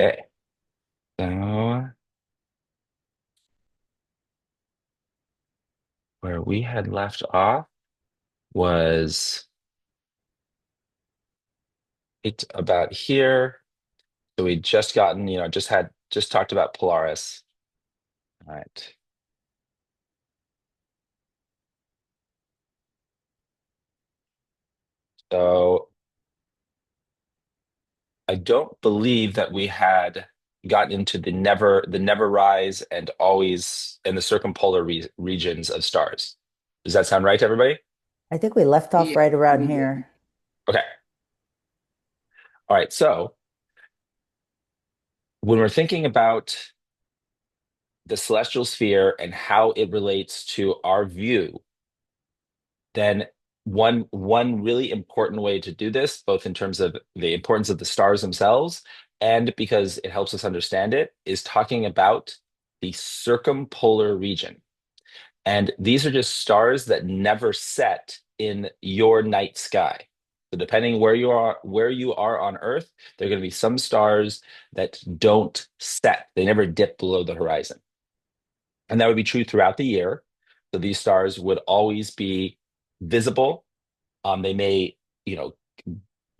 Okay, so where we had left off was it's about here. So we just gotten, just talked about Polaris. All right. So I don't believe that we had gotten into the never rise and always and the circumpolar regions of stars. Does that sound right to everybody? I think we left off Yeah, right around we did. here. Okay. All right. So when we're thinking about the celestial sphere and how it relates to our view, then one really important way to do this, both in terms of the importance of the stars themselves and because it helps us understand it, is talking about the circumpolar region. And these are just stars that never set in your night sky. So depending where you are on Earth, there are going to be some stars that don't set. They never dip below the horizon. And that would be true throughout the year. So these stars would always be visible. They may, you know,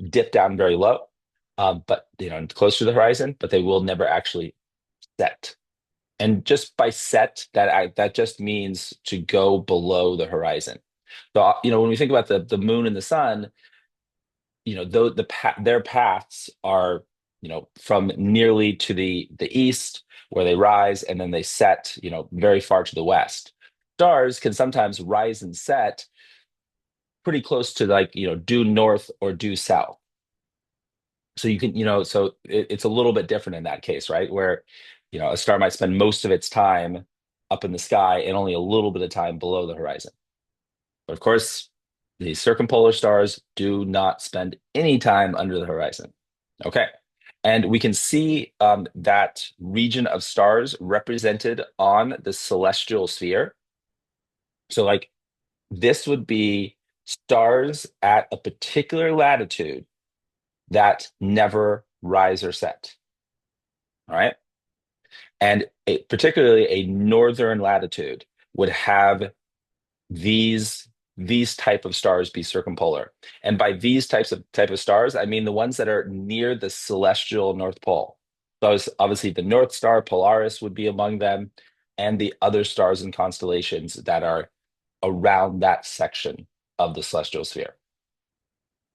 dip down very low, but close to the horizon, but they will never actually set. And just by set, that just means to go below the horizon. So, when we think about the moon and the sun, though their paths are, from nearly to the east where they rise and then they set, very far to the west. Stars can sometimes rise and set pretty close to, like, due north or due south. So you can, so it's a little bit different in that case, right? Where, a star might spend most of its time up in the sky and only a little bit of time below the horizon. But of course, the circumpolar stars do not spend any time under the horizon. Okay. And we can see that region of stars represented on the celestial sphere. So, like, this would be stars at a particular latitude that never rise or set. All right. And particularly a northern latitude would have these these type of stars be circumpolar. And by these type of stars, I mean the ones that are near the celestial North Pole. Those obviously the North Star, Polaris would be among them, and the other stars and constellations that are around that section of the celestial sphere.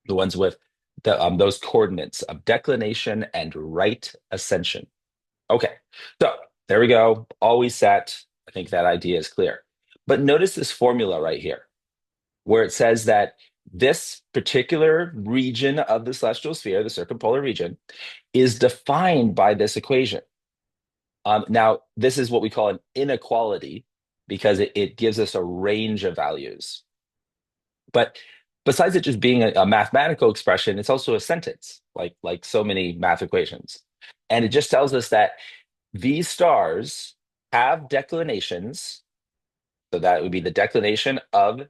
The ones with those coordinates of declination and right ascension. Okay, so there we go. Always set. I think that idea is clear. But notice this formula right here, where it says that this particular region of the celestial sphere, the circumpolar region, is defined by this equation. Now, this is what we call an inequality because it gives us a range of values. But besides it just being a mathematical expression, it's also a sentence, like so many math equations. And it just tells us that these stars have declinations, so that would be the declination of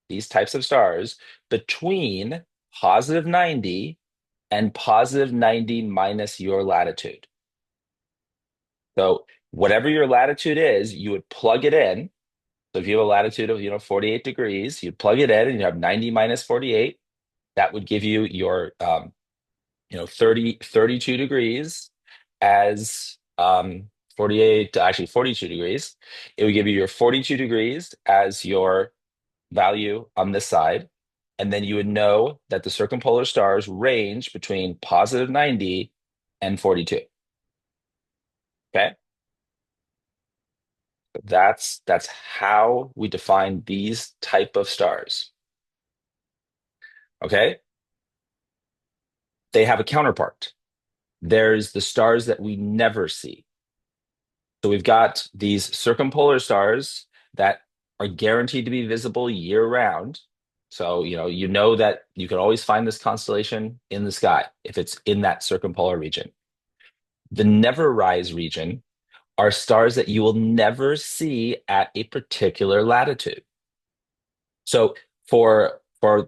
these types of stars between positive 90 and positive 90 minus your latitude. So whatever your latitude is, you would plug it in. So if you have a latitude of, 48 degrees, you'd plug it in and you have 90 minus 48. That would give you your 32 degrees as 48, actually 42 degrees. It would give you your 42 degrees as your value on this side. And then you would know that the circumpolar stars range between positive 90 and 42. Okay. That's how we define these type of stars. Okay. They have a counterpart. There's the stars that we never see. So we've got these circumpolar stars that are guaranteed to be visible year round. So, you know that you can always find this constellation in the sky if it's in that circumpolar region. The never rise region are stars that you will never see at a particular latitude. So for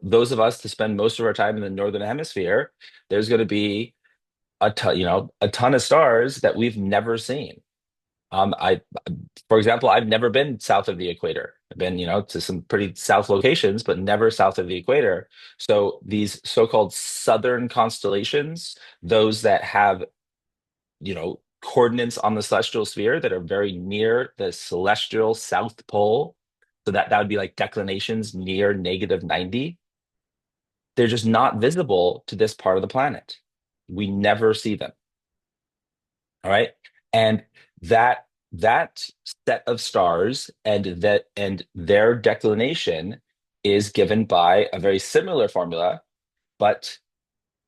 those of us to spend most of our time in the northern hemisphere, there's going to be a ton of stars that we've never seen. I, for example, I've never been south of the equator. I've been, to some pretty south locations, but never south of the equator. So these so-called southern constellations, those that have, coordinates on the celestial sphere that are very near the celestial south pole, so that would be like declinations near -90. They're just not visible to this part of the planet. We never see them. All right. And that set of stars and their declination is given by a very similar formula, but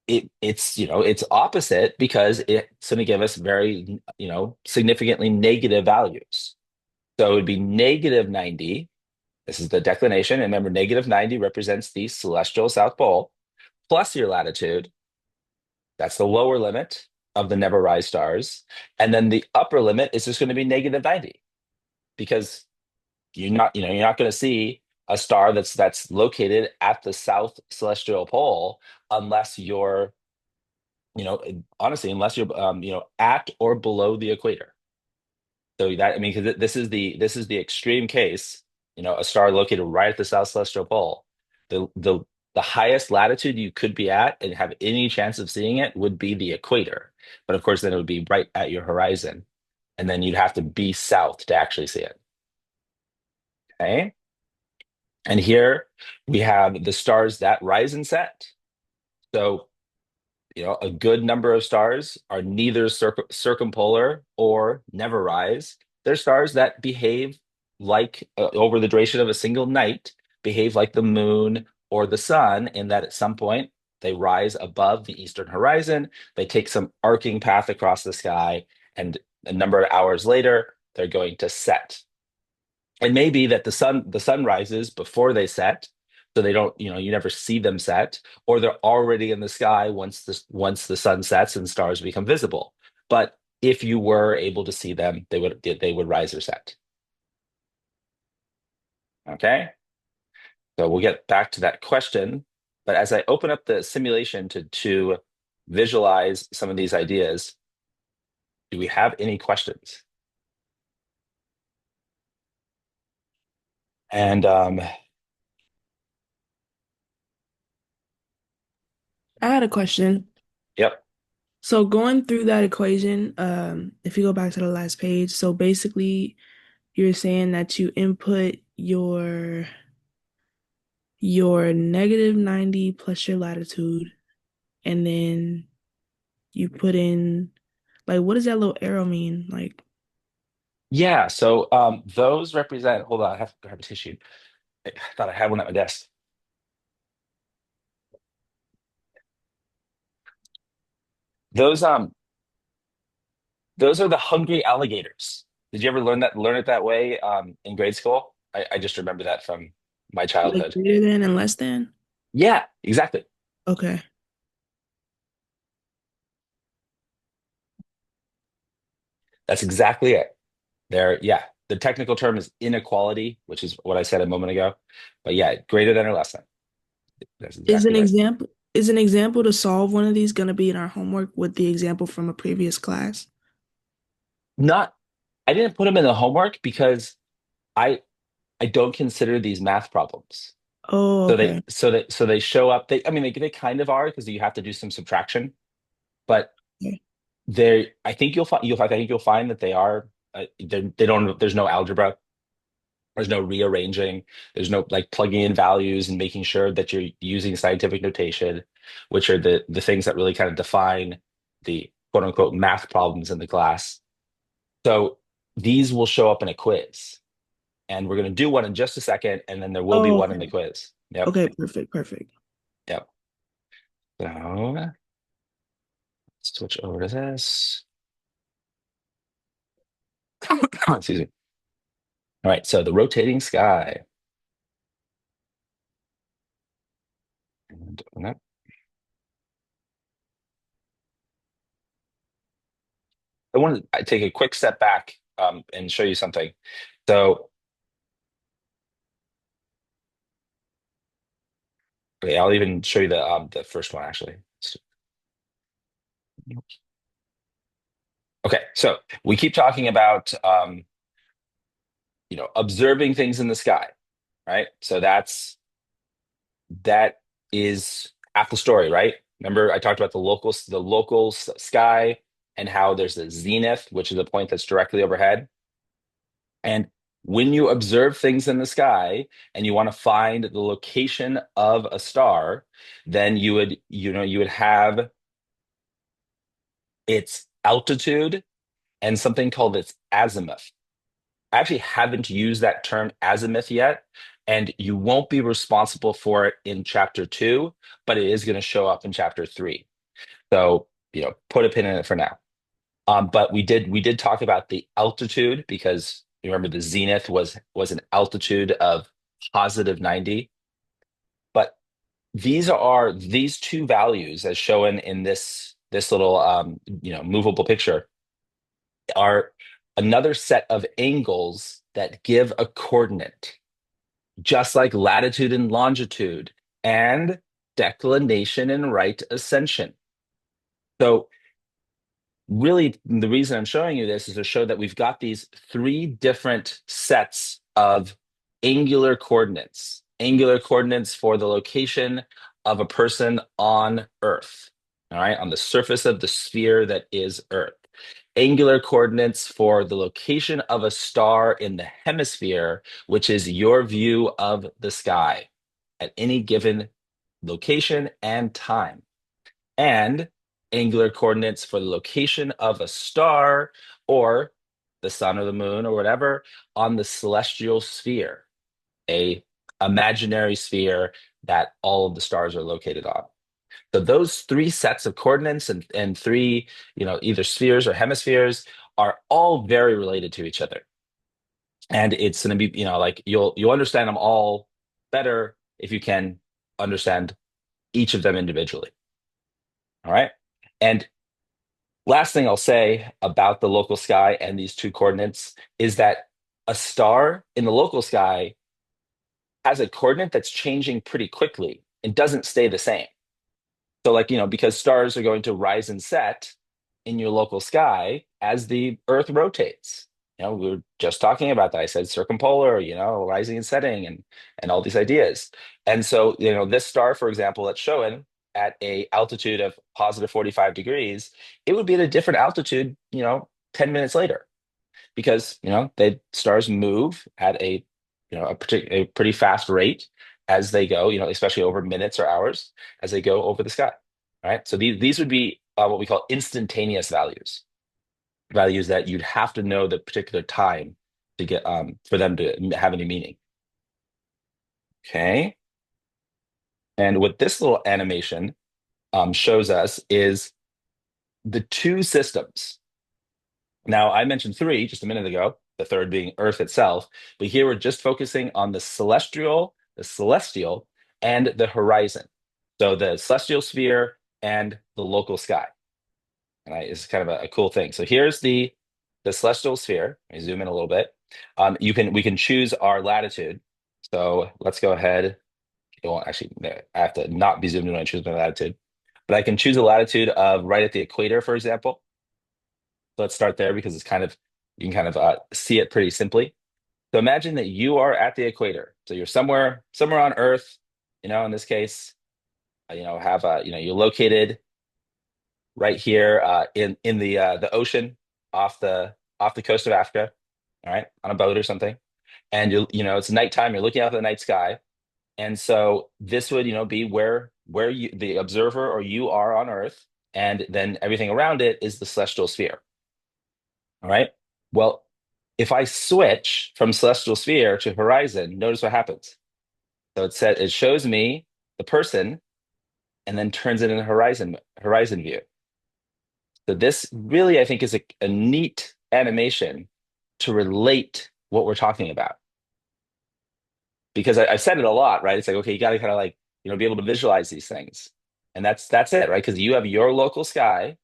it's opposite because it's going to give us very, significantly negative values. So it would be -90. This is the declination. And remember, -90 represents the celestial South Pole plus your latitude. That's the lower limit of the never rise stars. And then the upper limit is just going to be -90 because you're not going to see a star that's located at the south celestial pole unless you're, honestly, unless you're, at or below the equator. So that, I mean, because this is the extreme case, a star located right at the south celestial pole. The highest latitude you could be at and have any chance of seeing it would be the equator. But of course, then it would be right at your horizon, and then you'd have to be south to actually see it. Okay. And here we have the stars that rise and set. So, a good number of stars are neither circumpolar or never rise. They're stars that behave like, over the duration of a single night, behave like the moon or the sun, in that at some point they rise above the eastern horizon, they take some arcing path across the sky, and a number of hours later, they're going to set. It may be that the sun rises before they set, so they don't, you never see them set, or they're already in the sky once the sun sets and stars become visible. But if you were able to see them, they would rise or set. Okay, so we'll get back to that question. But as I open up the simulation to visualize some of these ideas, do we have any questions? And I had a question. yep. So going through that equation, if you go back to the last page, so basically you're saying that you input your -90 plus your latitude, and then you put in like what does that little arrow mean? Like, Yeah, so those represent, hold on, I have to grab a tissue. I thought I had one at my desk. Those those are the hungry alligators. Did you ever learn it that way in grade school? I just remember that from my like childhood. greater than and less than? Yeah, exactly. Okay. That's exactly it. Yeah, the technical term is inequality, which is what I said a moment ago. But yeah, greater than or less than. That's Is exactly an right. example is an example to solve one of these going to be in our homework with the example from a previous class? Not, I didn't put them in the homework because I I don't consider these math problems. Oh, okay. So they show up. I mean, they kind of are because you have to do some subtraction, but Okay. I think I think you'll find that they are, they don't, there's no algebra, there's no rearranging, there's no like plugging in values and making sure that you're using scientific notation, which are the things that really kind of define the quote unquote math problems in the class. So these will show up in a quiz, and we're going to do one in just a second, and then there will be Oh, one in the okay. quiz. Yep. Okay, perfect, perfect. Yep. So switch over to this. Excuse me. All right, so the rotating sky. And I want to take a quick step back and show you something. So, okay, I'll even show you the first one actually. So we keep talking about observing things in the sky, right? So that is half the story, right? Remember, I talked about the local sky and how there's a zenith, which is a point that's directly overhead. And when you observe things in the sky and you want to find the location of a star, then you would have its altitude and something called its azimuth. I actually haven't used that term azimuth yet, and you won't be responsible for it in chapter two, but it is going to show up in chapter three. So, put a pin in it for now. But we did talk about the altitude because you remember the zenith was an altitude of positive 90. But these two values as shown in this little movable picture are another set of angles that give a coordinate, just like latitude and longitude and declination and right ascension. So really, the reason I'm showing you this is to show that we've got these three different sets of angular coordinates for the location of a person on Earth, all right, on the surface of the sphere that is Earth. Angular coordinates for the location of a star in the hemisphere, which is your view of the sky at any given location and time, and angular coordinates for the location of a star or the sun or the moon or whatever on the celestial sphere, a imaginary sphere that all of the stars are located on. So those three sets of coordinates and three, either spheres or hemispheres are all very related to each other. And it's going to be, like you'll understand them all better if you can understand each of them individually. All right. And last thing I'll say about the local sky and these two coordinates is that a star in the local sky has a coordinate that's changing pretty quickly and doesn't stay the same. So, like, because stars are going to rise and set in your local sky as the Earth rotates. We were just talking about that. I said circumpolar, rising and setting and all these ideas. And so, this star, for example, that's showing at a altitude of positive 45 degrees, it would be at a different altitude, 10 minutes later because the stars move at a pretty fast rate as they go, especially over minutes or hours as they go over the sky. All right, so these would be what we call instantaneous values that you'd have to know the particular time to get for them to have any meaning. Okay, and what this little animation shows us is the two systems. Now, I mentioned three just a minute ago, the third being Earth itself, but here we're just focusing on the celestial, and the horizon. So the celestial sphere and the local sky. And it's kind of a cool thing. So here's the celestial sphere. Let me zoom in a little bit. We can choose our latitude. So let's go ahead. Well, actually, no, I have to not be zoomed in when I choose my latitude. But I can choose a latitude of right at the equator, for example. So let's start there because you can kind of see it pretty simply. So imagine that you are at the equator. So you're somewhere on Earth, in this case, have you're located right here in the ocean off the coast of Africa, all right, on a boat or something. And it's nighttime, you're looking out at the night sky. And so this would, be where you the observer or you are on Earth, and then everything around it is the celestial sphere. All right. Well, if I switch from celestial sphere to horizon, notice what happens. So it shows me the person and then turns it in a horizon view. So this really, I think, is a neat animation to relate what we're talking about. Because I've said it a lot, right? It's like, okay, you got to kind of like, be able to visualize these things. And that's it, right? Because you have your local sky,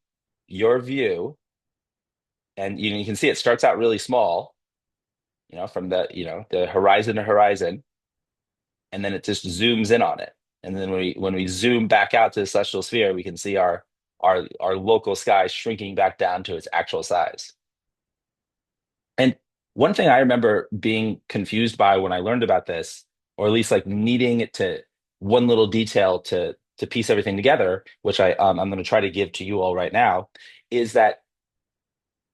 your view, and you can see it starts out really small, from the horizon to horizon, and then it just zooms in on it. And then when we zoom back out to the celestial sphere, we can see our local sky shrinking back down to its actual size. And one thing I remember being confused by when I learned about this, or at least like needing it to one little detail to piece everything together, which I'm going to try to give to you all right now, is that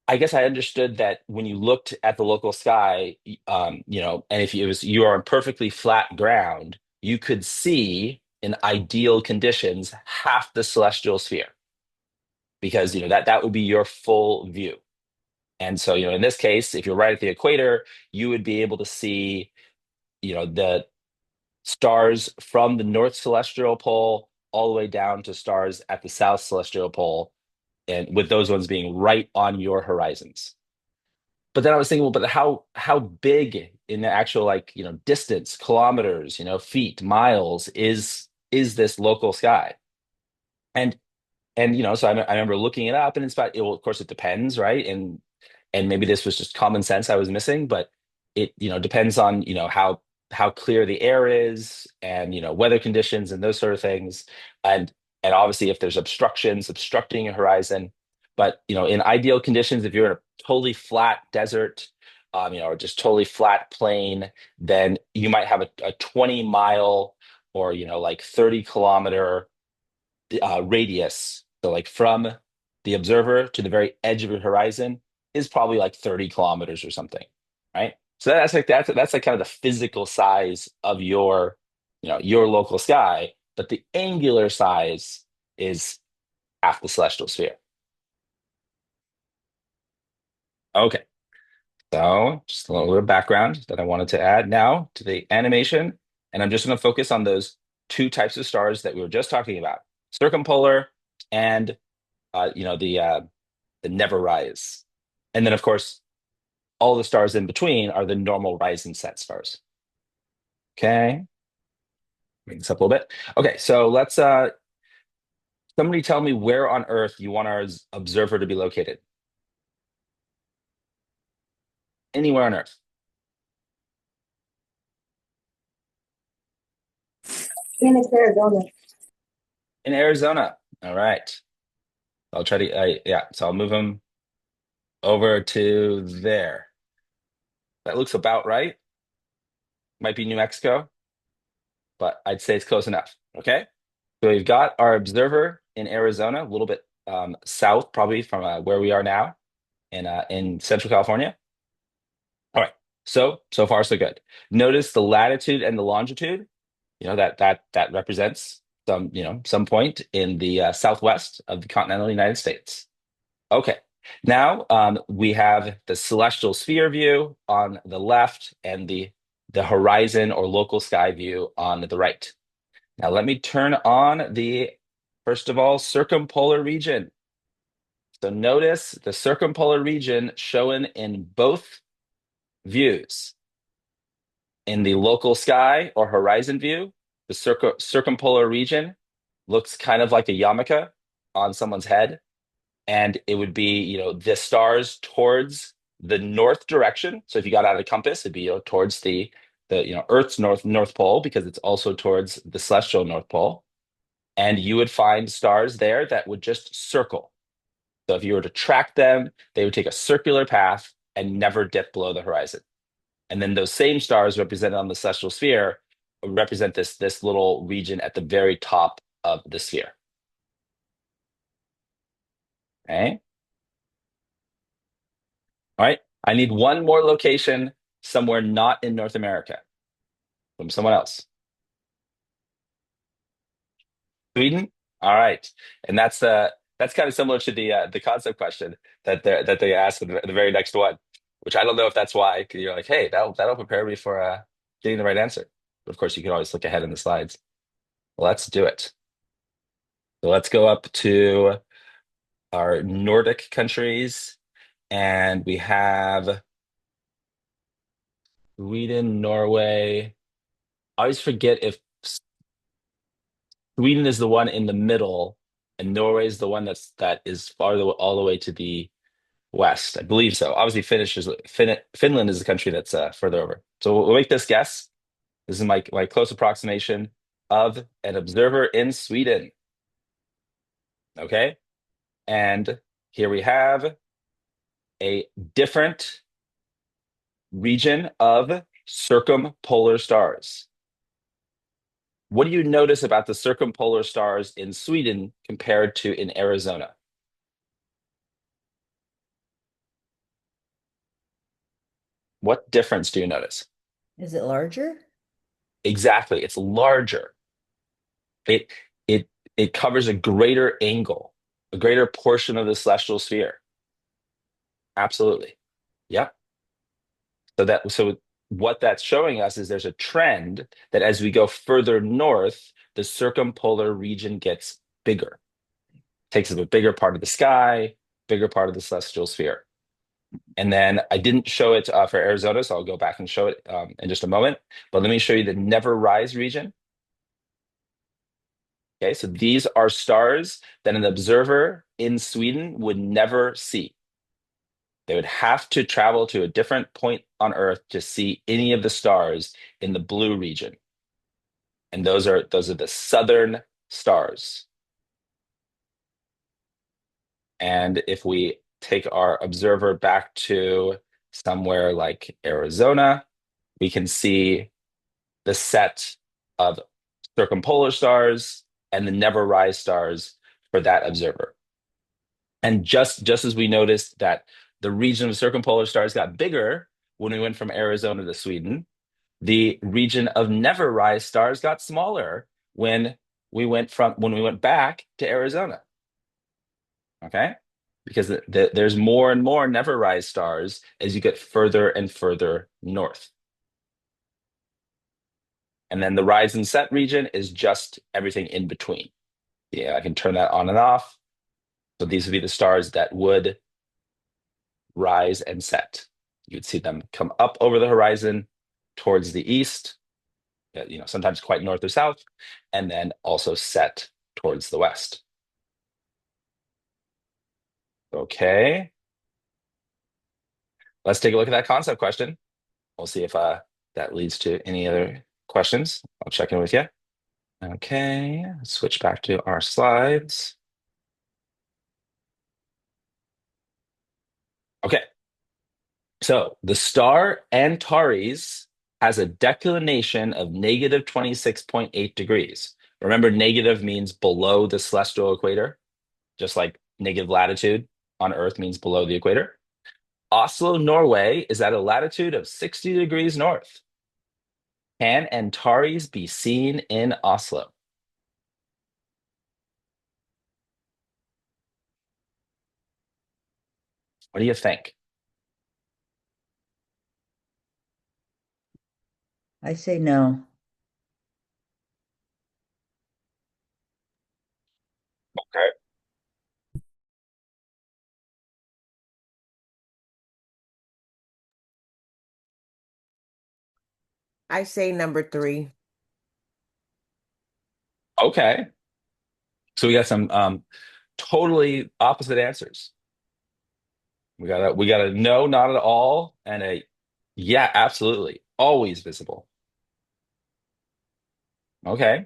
I guess I understood that when you looked at the local sky, and if you are on perfectly flat ground, you could see in ideal conditions half the celestial sphere because that would be your full view. And so, in this case, if you're right at the equator, you would be able to see, the stars from the north celestial pole all the way down to stars at the south celestial pole, and with those ones being right on your horizons. But then I was thinking, well, but how big in the actual like, distance, kilometers, feet, miles is this local sky? And so I remember looking it up, and it's about, well, of course, it depends, right? And maybe this was just common sense I was missing, but it depends on how clear the air is, and weather conditions and those sort of things, and obviously if there's obstructions obstructing your horizon. But in ideal conditions, if you're in a totally flat desert, or just totally flat plain, then you might have a 20-mile or like 30-kilometer radius. So like from the observer to the very edge of your horizon is probably like 30 kilometers or something, right? So that's like kind of the physical size of your local sky, but the angular size is half the celestial sphere. Okay, so just a little bit of background that I wanted to add now to the animation, and I'm just going to focus on those two types of stars that we were just talking about: circumpolar and the never rise. And then, of course, all the stars in between are the normal rise and set stars. Okay, bring this up a little bit. Okay, so let's somebody tell me where on Earth you want our observer to be located. Anywhere on Earth. Phoenix, Arizona. In Arizona. All right. I'll try to, yeah, so I'll move them over to there. That looks about right. Might be New Mexico, but I'd say it's close enough. Okay. So we've got our observer in Arizona, a little bit south, probably from where we are now in Central California. All right. So far so good. Notice the latitude and the longitude. That represents some point in the southwest of the continental United States. Okay. Now we have the celestial sphere view on the left and the horizon or local sky view on the right. Now let me turn on the first of all circumpolar region. So notice the circumpolar region shown in both views. In the local sky or horizon view, the circumpolar region looks kind of like a yarmulke on someone's head, and it would be, the stars towards the north direction. So if you got out a compass, it'd be, towards the Earth's north pole, because it's also towards the celestial North Pole, and you would find stars there that would just circle. So if you were to track them, they would take a circular path and never dip below the horizon. And then those same stars represented on the celestial sphere represent this little region at the very top of the sphere. Okay. All right. I need one more location somewhere not in North America from someone else. Sweden. All right. And that's kind of similar to the concept question that they asked in the very next one, which I don't know if that's why. 'Cause you're like, hey, that'll prepare me for getting the right answer. But of course, you can always look ahead in the slides. Let's do it. So let's go up to our Nordic countries, and we have Sweden, Norway. I always forget if Sweden is the one in the middle, and Norway is the one that is farther all the way to the west. I believe so. Obviously, Finland is the country that's further over. So we'll make this guess. This is my close approximation of an observer in Sweden. Okay, and here we have a different region of circumpolar stars. What do you notice about the circumpolar stars in Sweden compared to in Arizona? What difference do you notice? Is it larger? Exactly, it's larger. It it it covers a greater angle, a greater portion of the celestial sphere. Absolutely. Yeah. So what that's showing us is there's a trend that as we go further north, the circumpolar region gets bigger, takes up a bigger part of the sky, bigger part of the celestial sphere. And then I didn't show it for Arizona, so I'll go back and show it in just a moment. But let me show you the never rise region. Okay, so these are stars that an observer in Sweden would never see. They would have to travel to a different point on Earth to see any of the stars in the blue region. And those are the southern stars. And if we take our observer back to somewhere like Arizona, we can see the set of circumpolar stars and the never rise stars for that observer. And just as we noticed that the region of circumpolar stars got bigger when we went from Arizona to Sweden, the region of never rise stars got smaller when we went back to Arizona. Okay? Because there's more and more never rise stars as you get further and further north. And then the rise and set region is just everything in between. Yeah, I can turn that on and off. So these would be the stars that would rise and set. You'd see them come up over the horizon towards the east, sometimes quite north or south, and then also set towards the west. Okay, let's take a look at that concept question. We'll see if that leads to any other questions. I'll check in with you. Okay, let's switch back to our slides. Okay, so the star Antares has a declination of negative 26.8 degrees. Remember, negative means below the celestial equator, just like negative latitude on Earth means below the equator. Oslo, Norway is at a latitude of 60 degrees north. Can Antares be seen in Oslo? What do you think? I say no. Okay. I say number three. Okay. So we got some totally opposite answers. We got a no, not at all, and a yeah, absolutely, always visible. Okay.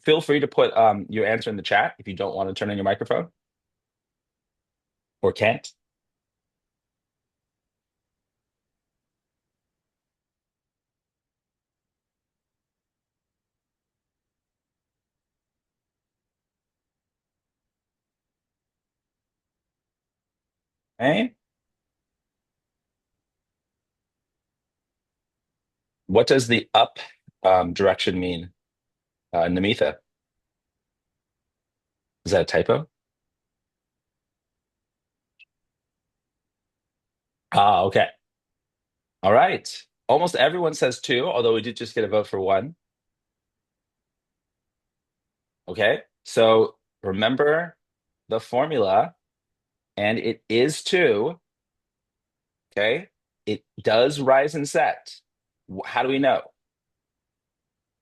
Feel free to put your answer in the chat if you don't want to turn on your microphone or can't. Okay. What does the up direction mean, Namitha? Is that a typo? Ah, okay. All right. Almost everyone says two, although we did just get a vote for one. Okay. So remember the formula, and it is two. Okay. It does rise and set. How do we know?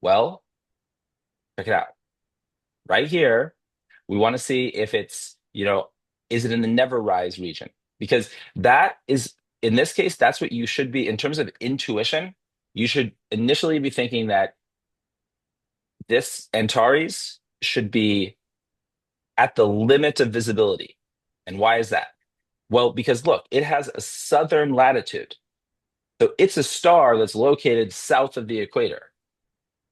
Well, check it out. Right here, we want to see if it's, is it in the never rise region? Because that is, in this case, that's what you should be, in terms of intuition, you should initially be thinking that this Antares should be at the limit of visibility. And why is that? Well, because look, it has a southern latitude. So it's a star that's located south of the equator.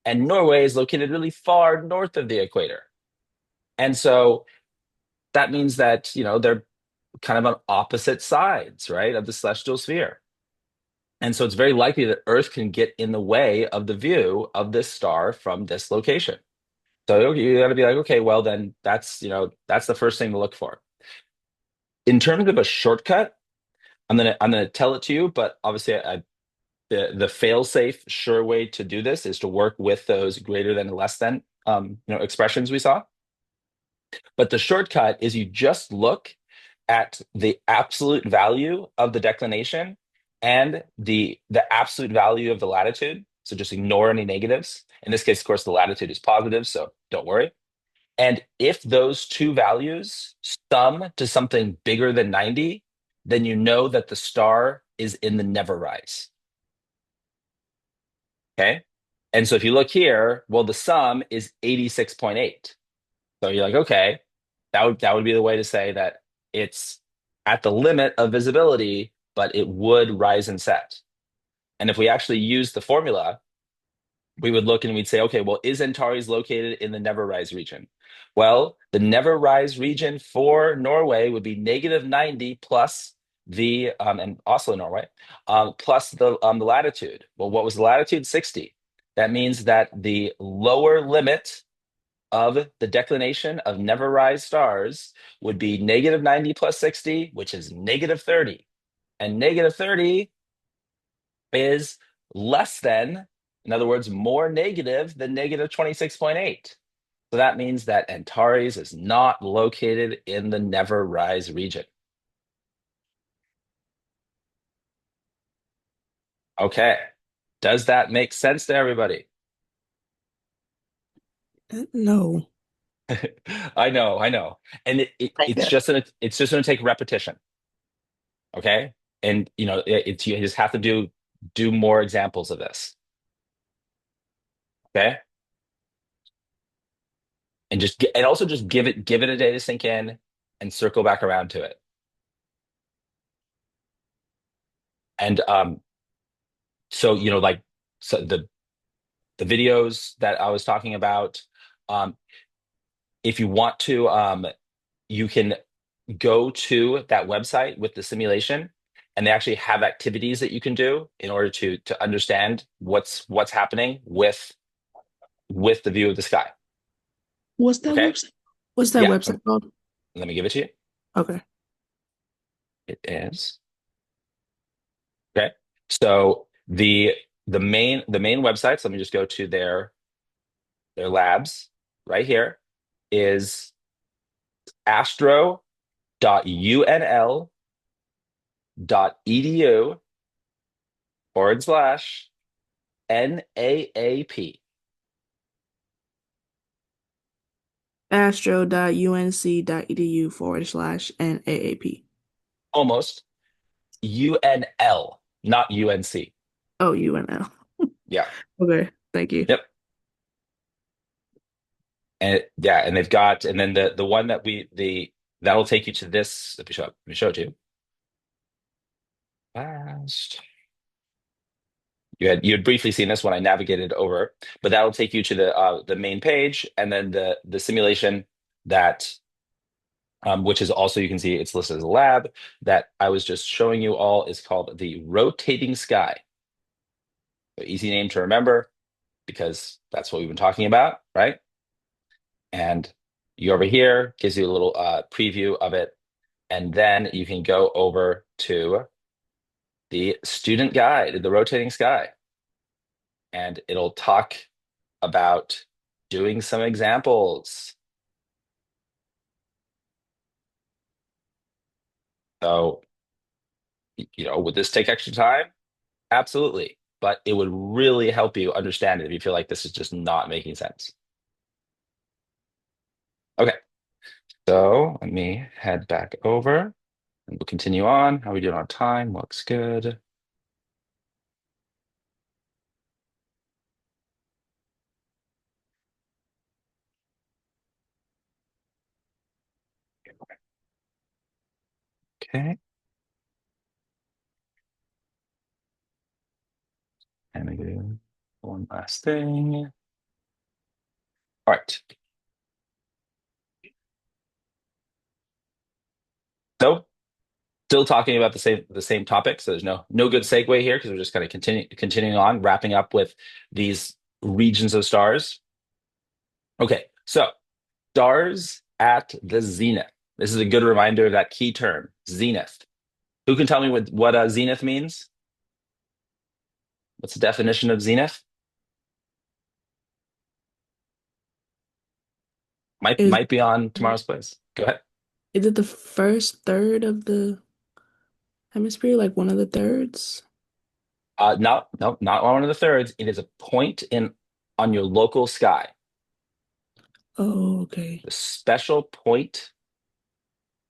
And Norway is located really far north of the equator. And so that means that, they're kind of on opposite sides, right, of the celestial sphere. And so it's very likely that Earth can get in the way of the view of this star from this location. So you got to be like, okay, well then that's the first thing to look for. In terms of a shortcut, I'm gonna tell it to you, but obviously the fail-safe sure way to do this is to work with those greater than and less than expressions we saw. But the shortcut is you just look at the absolute value of the declination and the absolute value of the latitude. So just ignore any negatives. In this case, of course, the latitude is positive, so don't worry. And if those two values sum to something bigger than 90, then you know that the star is in the never rise. Okay. And so if you look here, well, the sum is 86.8. So you're like, okay, that would be the way to say that it's at the limit of visibility, but it would rise and set. And if we actually use the formula, we would look and we'd say, okay, well, is Antares located in the never rise region? Well, the never rise region for Norway would be -90 plus and also Norway, plus the latitude. Well, what was the latitude? 60. That means that the lower limit of the declination of never rise stars would be -90 plus 60, which is -30. And -30 is less than, in other words, more negative than -26.8. So that means that Antares is not located in the never rise region. Okay. Does that make sense to everybody? No. I know, I know. And it's Kinda. just gonna take repetition. Okay. And you just have to do more examples of this. Okay. And also just give it a day to sink in and circle back around to it. And so like, so the videos that I was talking about, um if you want to, you can go to that website with the simulation, and they actually have activities that you can do in order to understand what's happening with the view of the sky. What's that Okay. website? What's that Yeah, website called? let me give it to you. Okay. It is okay. So the main websites, let me just go to their labs right here, is astro.unl.edu/NAAP. astro.unc.edu/NAAP. Almost. UNL, not UNC. Oh, UNL. Yeah. Okay. Thank you. Yep. And yeah, and they've got, and then the one that'll take you to this. Let me show it to you. Last. You had briefly seen this when I navigated over, but that'll take you to the main page, and then the simulation that which is also, you can see it's listed as a lab, that I was just showing you all, is called the rotating sky. So easy name to remember because that's what we've been talking about, right? And you over here gives you a little preview of it, and then you can go over to the student guide, the rotating sky, and it'll talk about doing some examples. So, would this take extra time? Absolutely. But it would really help you understand it if you feel like this is just not making sense. Okay, so let me head back over and we'll continue on. How are we doing on time? Looks good. Okay. And I do one last thing. All right. So still talking about the same topic. So there's no good segue here because we're just kind of continuing on, wrapping up with these regions of stars. Okay, so stars at the zenith. This is a good reminder of that key term, zenith. Who can tell me what zenith means? What's the definition of zenith? Might Is might be on tomorrow's quiz. Go ahead. is it the first third of the hemisphere, like one of the thirds? No, not one of the thirds. It is a point in on your local sky. Oh, okay. A special point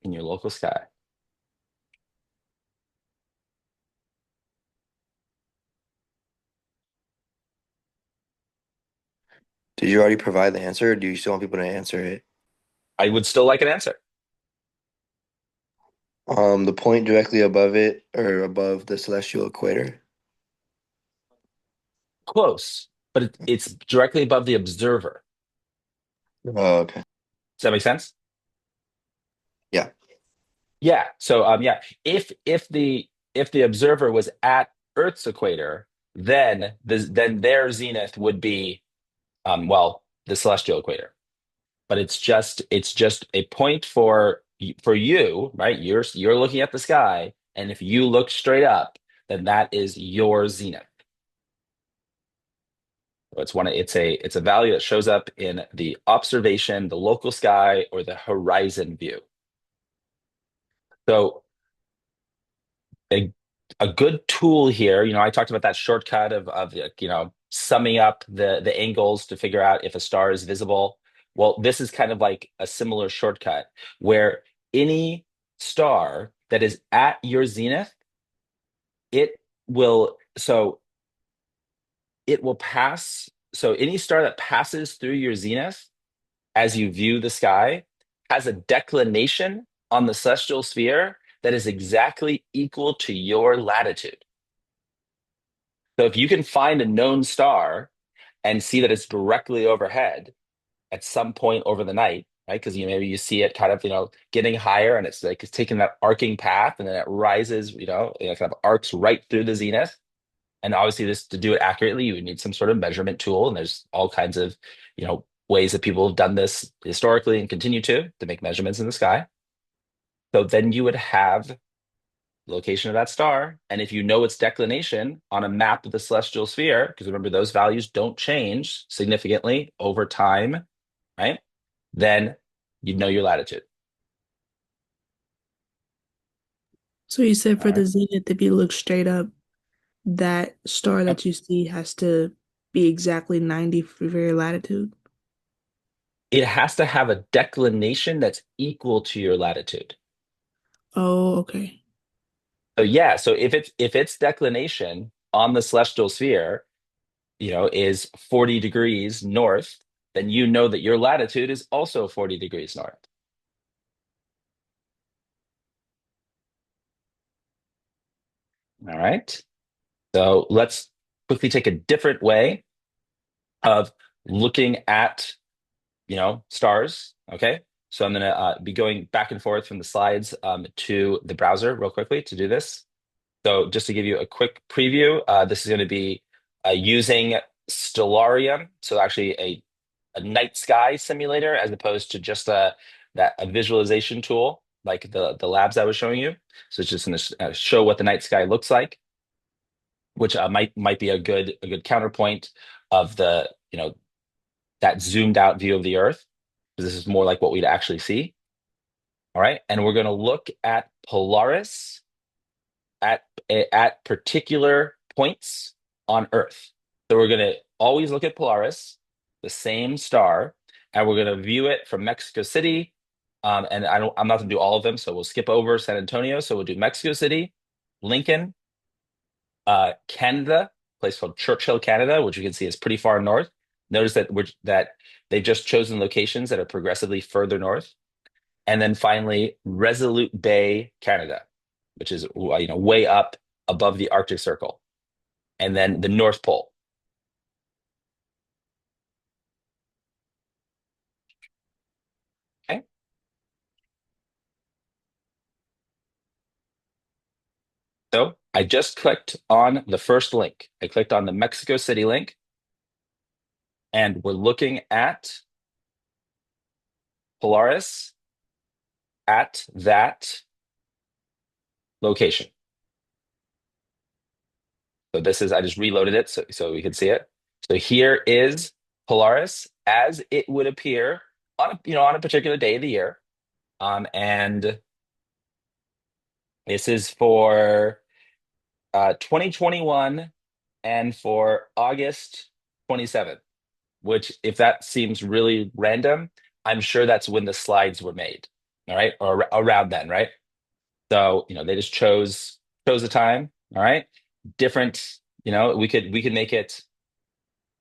in your local sky. Did you already provide the answer, or do you still want people to answer it? I would still like an answer. The point directly above it or above the celestial equator. Close, but it's directly above the observer. Oh, okay. Does that make sense? Yeah. Yeah. So yeah, if the observer was at Earth's equator, then their zenith would be well, the celestial equator. But it's just a point for you, right? You're looking at the sky, and if you look straight up, then that is your zenith. So it's a value that shows up in the observation, the local sky, or the horizon view. So a a good tool here, I talked about that shortcut of summing up the angles to figure out if a star is visible. Well, this is kind of like a similar shortcut where any star that is at your zenith, it will so it will pass. So any star that passes through your zenith as you view the sky has a declination on the celestial sphere that is exactly equal to your latitude. So if you can find a known star and see that it's directly overhead at some point over the night, right? Because maybe you see it kind of getting higher, and it's like it's taking that arcing path, and then it rises, it kind of arcs right through the zenith. And obviously, this to do it accurately, you would need some sort of measurement tool, and there's all kinds of ways that people have done this historically and continue to make measurements in the sky. So then you would have location of that star. And if you know its declination on a map of the celestial sphere, because remember, those values don't change significantly over time, right? Then you'd know your latitude. So you said All for right. the zenith, if you look straight up, that star Yep. that you see has to be exactly 90 for your latitude. It has to have a declination that's equal to your latitude. Oh, okay. So yeah, so if its declination on the celestial sphere, is 40 degrees north, then you know that your latitude is also 40 degrees north. All right. So let's quickly take a different way of looking at, stars. Okay. So I'm going to be going back and forth from the slides to the browser real quickly to do this. So just to give you a quick preview, this is going to be using Stellarium. So actually a night sky simulator as opposed to just a visualization tool like the labs I was showing you. So it's just going to show what the night sky looks like, which might be a good counterpoint of the that zoomed out view of the Earth. This is more like what we'd actually see. All right, and we're going to look at Polaris at particular points on Earth. So we're going to always look at Polaris, the same star, and we're going to view it from Mexico City. And I'm not going to do all of them, so we'll skip over San Antonio. So we'll do Mexico City, Lincoln, Canada, a place called Churchill, Canada, which you can see is pretty far north. Notice that they've just chosen locations that are progressively further north. And then finally, Resolute Bay, Canada, which is way up above the Arctic Circle. and then the North Pole. Okay. So I just clicked on the first link. I clicked on the Mexico City link, and we're looking at Polaris at that location. So this is, I just reloaded it so we can see it. So here is Polaris as it would appear on on a particular day of the year. And this is for 2021 and for August 27th, which if that seems really random, I'm sure that's when the slides were made. All right. Or around then, right? So, they just chose a time. All right. Different, we could make it,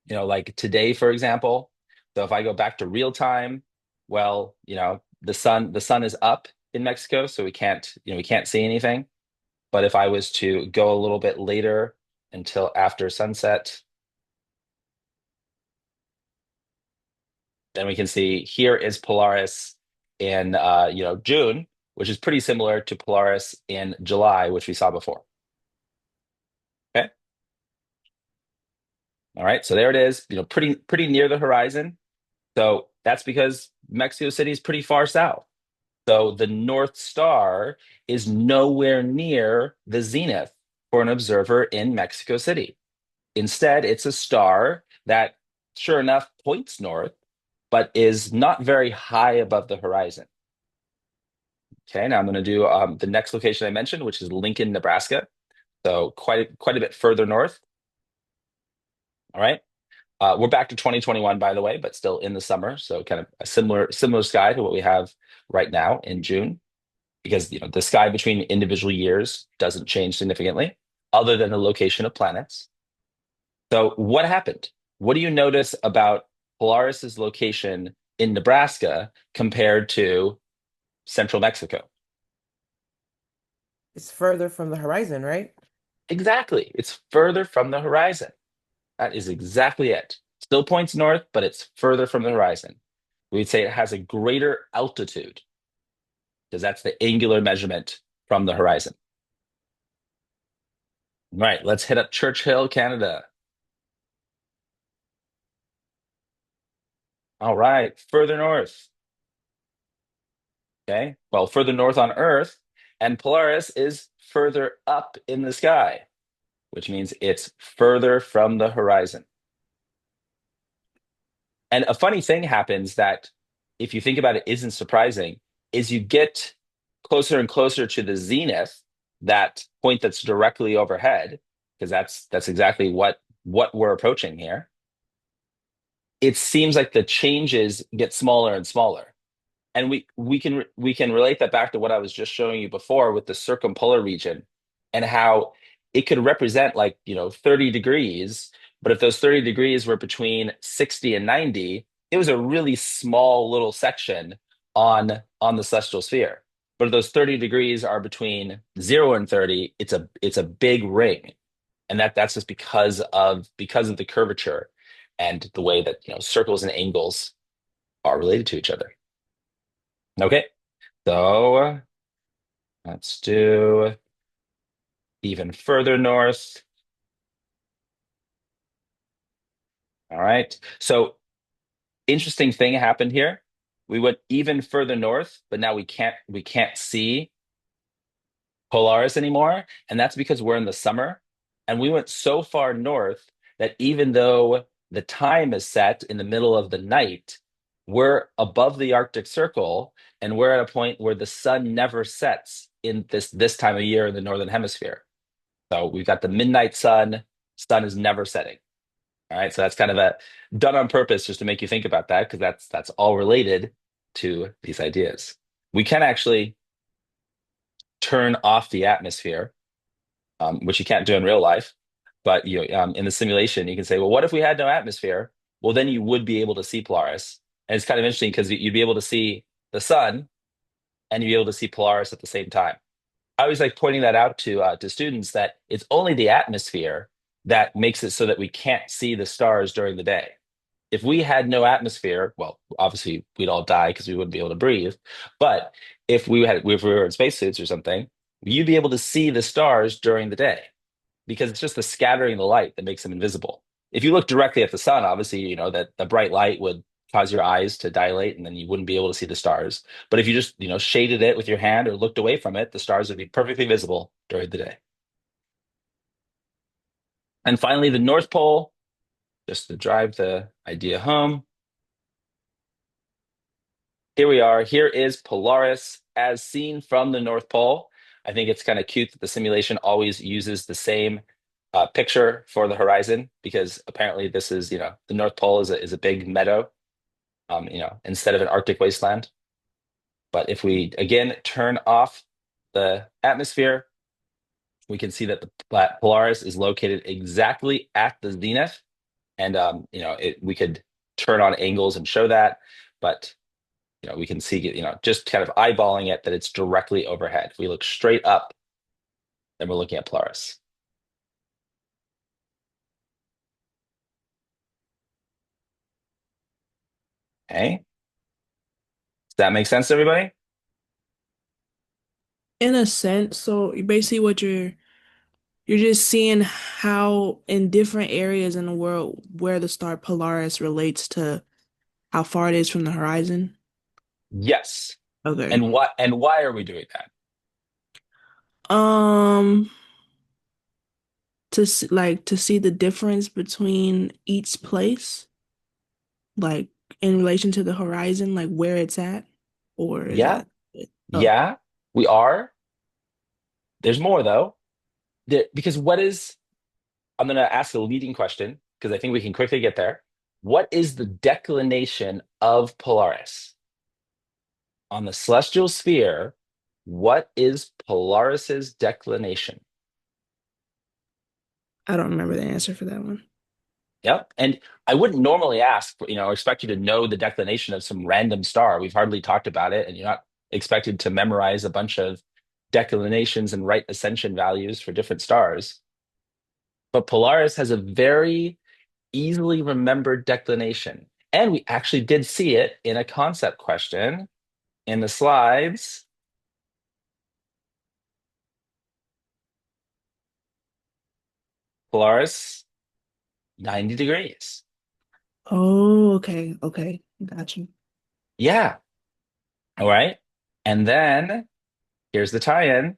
like today, for example. So if I go back to real time, well, the sun is up in Mexico, so we can't see anything. But if I was to go a little bit later until after sunset, then we can see here is Polaris in June, which is pretty similar to Polaris in July, which we saw before. Okay. All right. So there it is, pretty near the horizon. So that's because Mexico City is pretty far south. So the North Star is nowhere near the zenith for an observer in Mexico City. Instead, it's a star that, sure enough, points north, but is not very high above the horizon. Okay, now I'm going to do the next location I mentioned, which is Lincoln, Nebraska. So quite a bit further north. All right. We're back to 2021, by the way, but still in the summer. So kind of a similar sky to what we have right now in June, because the sky between individual years doesn't change significantly, other than the location of planets. So what happened? What do you notice about Polaris's location in Nebraska compared to central Mexico? It's further from the horizon, right? Exactly. It's further from the horizon. That is exactly it. Still points north, but it's further from the horizon. We'd say it has a greater altitude because that's the angular measurement from the horizon. All right, let's hit up Churchill, Canada. All right, further north. Okay, well, further north on Earth, and Polaris is further up in the sky, which means it's further from the horizon. And a funny thing happens that, if you think about it, isn't surprising, is you get closer and closer to the zenith, that point that's directly overhead, because that's exactly what we're approaching here. It seems like the changes get smaller and smaller. And we can relate that back to what I was just showing you before with the circumpolar region, and how it could represent, like, 30 degrees, but if those 30 degrees were between 60 and 90, it was a really small little section on the celestial sphere. But if those 30 degrees are between 0 and 30, it's a big ring. And that's just because of the curvature and the way that circles and angles are related to each other. Okay, so let's do even further north. All right. So interesting thing happened here. We went even further north, but now we can't see Polaris anymore, and that's because we're in the summer, and we went so far north that even though the time is set in the middle of the night, we're above the Arctic Circle, and we're at a point where the sun never sets in this time of year in the northern hemisphere. So we've got the midnight sun is never setting. All right, so that's kind of a done on purpose just to make you think about that, because that's all related to these ideas. We can actually turn off the atmosphere, which you can't do in real life. But in the simulation, you can say, well, what if we had no atmosphere? Well, then you would be able to see Polaris. And it's kind of interesting because you'd be able to see the sun and you'd be able to see Polaris at the same time. I always like pointing that out to students, that it's only the atmosphere that makes it so that we can't see the stars during the day. If we had no atmosphere, well, obviously we'd all die because we wouldn't be able to breathe. But if we were in spacesuits or something, you'd be able to see the stars during the day because it's just the scattering of the light that makes them invisible. If you look directly at the sun, obviously, you know that the bright light would cause your eyes to dilate and then you wouldn't be able to see the stars. But if you just, shaded it with your hand or looked away from it, the stars would be perfectly visible during the day. And finally, the North Pole, just to drive the idea home. Here we are. Here is Polaris as seen from the North Pole. I think it's kind of cute that the simulation always uses the same picture for the horizon because apparently this is, the North Pole is a big meadow, instead of an Arctic wasteland. But if we again turn off the atmosphere, we can see that the Polaris is located exactly at the zenith, and we could turn on angles and show that, but we can see, just kind of eyeballing it, that it's directly overhead. If we look straight up, then we're looking at Polaris. Okay. Does that make sense to everybody? In a sense, so basically what you're just seeing how in different areas in the world where the star Polaris relates to how far it is from the horizon. Yes. Okay. And why are we doing that? Um, to see the difference between each place, like in relation to the horizon, like where it's at, or is Yeah. that it? Oh, Yeah, we are. There's more though. Because I'm going to ask a leading question because I think we can quickly get there. What is the declination of Polaris? On the celestial sphere, what is Polaris's declination? I don't remember the answer for that one. Yep. And I wouldn't normally ask, or expect you to know the declination of some random star. We've hardly talked about it, and you're not expected to memorize a bunch of declinations and right ascension values for different stars. But Polaris has a very easily remembered declination. And we actually did see it in a concept question in the slides. Polaris, 90 degrees. Oh, okay, okay, got you. Yeah. All right. And then here's the tie-in.